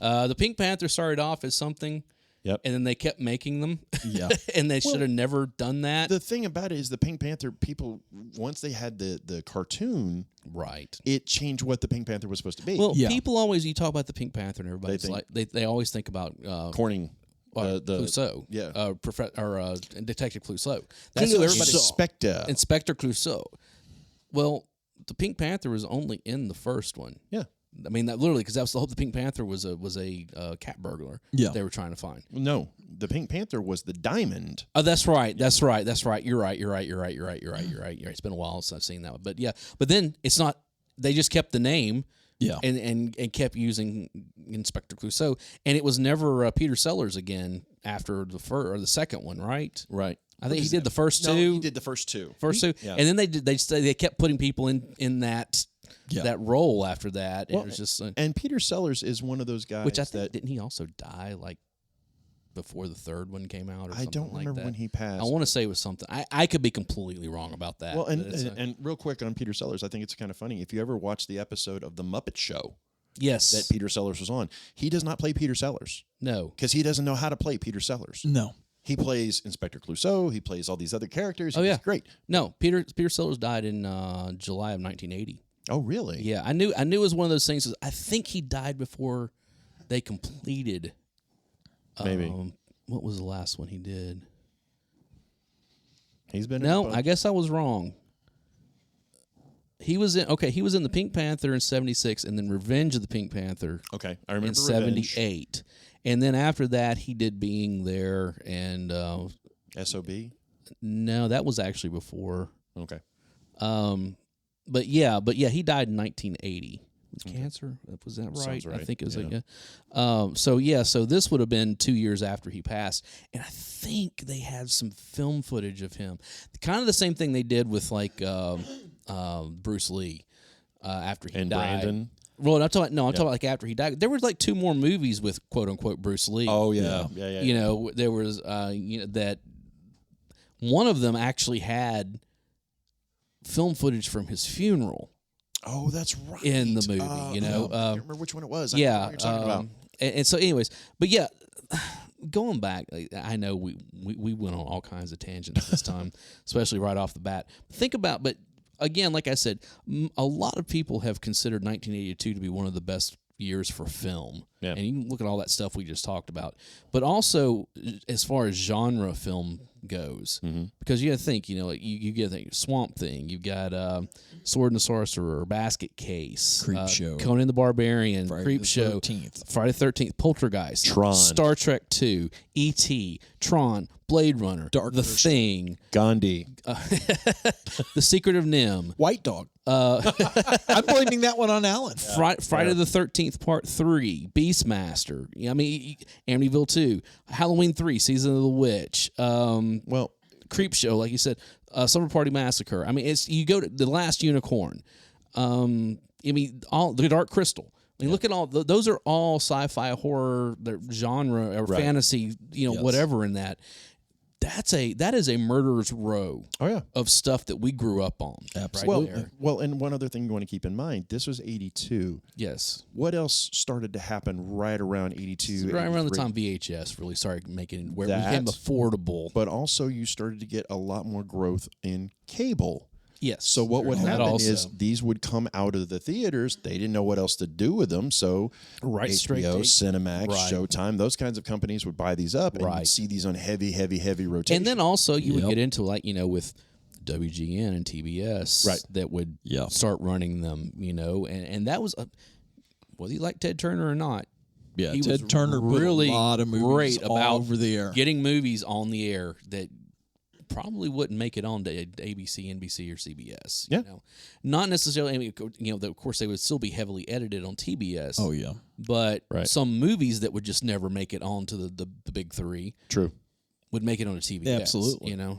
The Pink Panther started off as something, Yep. and then they kept making them. Yeah. And they should have never done that. The thing about it is the Pink Panther people, once they had the cartoon, Right. it changed what the Pink Panther was supposed to be. Well, Yeah. people always, you talk about the Pink Panther, and everybody's think- like, they always think about Corning. Clouseau. Yeah. Detective Clouseau. That's who everybody. Inspector Clouseau. Well, the Pink Panther was only in the first one. Yeah. I mean, that literally, because that was the whole. The Pink Panther was a cat burglar. Yeah. That they were trying to find. No, the Pink Panther was the diamond. Oh, that's right. That's right. You're right. It's been a while since I've seen that one, but yeah. But then it's not. They just kept the name. Yeah. And kept using Inspector Clouseau, and it was never Peter Sellers again after the second one, right? Right. I think he did the first No, two. he did the first two. Yeah. And then they kept putting people in that role after that. And Well, it was just and Peter Sellers is one of those guys which I think that didn't he also die like before the third one came out? Or I something don't like remember that? when he passed. I want to say it was something. I could be completely wrong about that. Well, but it's, and real quick on Peter Sellers, I think it's kind of funny. If you ever watch the episode of The Muppet Show yes, that Peter Sellers was on, he does not play Peter Sellers no, because he doesn't know how to play Peter Sellers. No. He plays Inspector Clouseau. He plays all these other characters. Oh, He's yeah. great. no. Peter Sellers died in July of 1980. Oh, really? Yeah, I knew it was one of those things. I think he died before they completed. Maybe. What was the last one he did? He's been in a No, bunch. I guess I was wrong. He was in the Pink Panther in 76 and then Revenge of the Pink Panther Okay, I remember in Revenge. 78. And then after that he did Being There and S.O.B. no, that was actually before. Okay. But yeah, he died in 1980. With cancer? Was that right? Sounds right, I think it was yeah. So this would have been 2 years after he passed. And I think they had some film footage of him. Kind of the same thing they did with like Bruce Lee after he And died. Brandon. Well, I'm talking about like after he died. There were like 2 more movies with quote unquote Bruce Lee. Oh, yeah. Yeah. You know, there was that one of them actually had film footage from his funeral. Oh, that's right. In the movie, I can't remember which one it was. I know what you're talking about. And so, anyways, but yeah, going back, I know we went on all kinds of tangents this time, especially right off the bat. Think about, but again, like I said, a lot of people have considered 1982 to be one of the best years for film. Yeah. And you can look at all that stuff we just talked about. But also, as far as genre film goes, because you got to think, like you get the Swamp Thing, you've got Sword and the Sorcerer, Basket Case, Creepshow. Conan the Barbarian, Friday the Creepshow, 13th. Friday the 13th, Poltergeist, Tron. Star Trek 2, E.T., Tron, Blade Runner, Dark The Version. Thing, Gandhi. The Secret of Nim, White Dog. I'm blaming that one on Alan. Friday the 13th Part 3, Beastmaster, Amityville 2, Halloween 3, Season of the Witch, Well, Creepshow, like you said, Summer Party Massacre. I mean, you go to The Last Unicorn. All The Dark Crystal. I mean, look at all those are all sci-fi horror genre or fantasy, whatever in that. that is a murderer's row. Oh yeah. Of stuff that we grew up on. Absolutely. Right there. Well, and one other thing you want to keep in mind, this was 82. Yes. What else started to happen right around 82? Right around the 83? time VHS really started making where it That, became affordable. But also you started to get a lot more growth in cable. Yes. So what would That happen also. is these would come out of the theaters. They didn't know what else to do with them. So Right, straight HBO, to- Cinemax, Right. Showtime, those kinds of companies would buy these up and Right. you'd see these on heavy rotation. And then also you would get into with WGN and TBS Right. that would Yeah. start running them, and that was whether you like Ted Turner or not. Yeah, he Ted was Turner really put a lot of movies great all about over the air. getting movies on the air that probably wouldn't make it on to ABC, NBC, or CBS. Yeah. You know? Not necessarily. I mean, of course, they would still be heavily edited on TBS. Oh yeah. But Right. some movies that would just never make it on to the big three True. would make it on a TBS. Absolutely. And I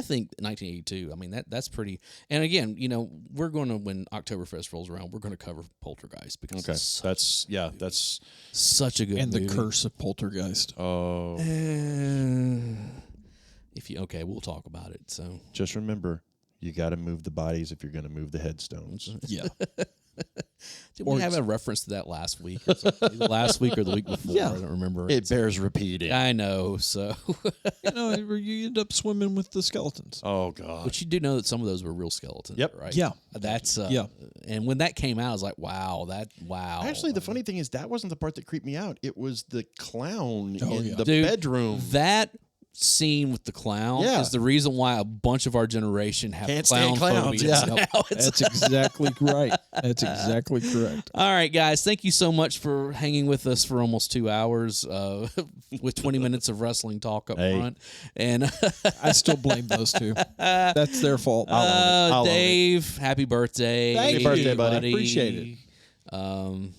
think 1982. I mean that's pretty. And again, we're going to, when Oktoberfest rolls around, we're going to cover Poltergeist because Okay. That's such a good And movie. the Curse of Poltergeist. oh. We'll talk about it. So Just remember, you got to move the bodies if you're going to move the headstones. Yeah. did we have a reference to that last week? Or something? Last week or the week before? Yeah. I don't remember. It bears repeating. I know. So, You end up swimming with the skeletons. Oh God. but you do know that some of those were real skeletons. Yep. Right. Yeah. That's Yeah. And when that came out, I was like, wow. Actually, the funny thing is that wasn't the part that creeped me out. It was the clown Oh, in yeah. the Dude, bedroom. That scene with the clown Yeah. is the reason why a bunch of our generation have Can't clown stand clowns, phobias. yeah. Now it's- That's exactly right. That's exactly correct. All right, guys. Thank you so much for hanging with us for almost 2 hours with 20 minutes of wrestling talk up Hey. front. And I still blame those two. That's their fault. I'll own it. Dave, happy birthday. Thank Happy birthday, buddy. Appreciate it.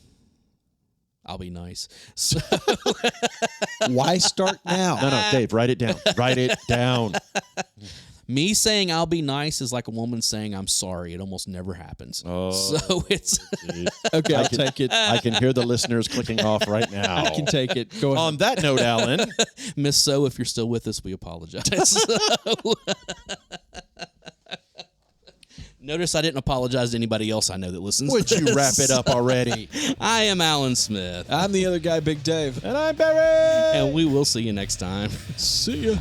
I'll be nice. So, Why start now? No, Dave, write it down. Write it down. me saying I'll be nice is like a woman saying I'm sorry. It almost never happens. Oh, So it's geez. Okay, I'll take it. I can hear the listeners clicking off right now. I can take it. Go ahead. On that note, Alan, Miss So, if you're still with us, we apologize. Notice I didn't apologize to anybody else I know that listens. would to you this. wrap it up already? I am Alan Smith, I'm the other guy, Big Dave. And I'm Barry. and we will see you next time. See ya.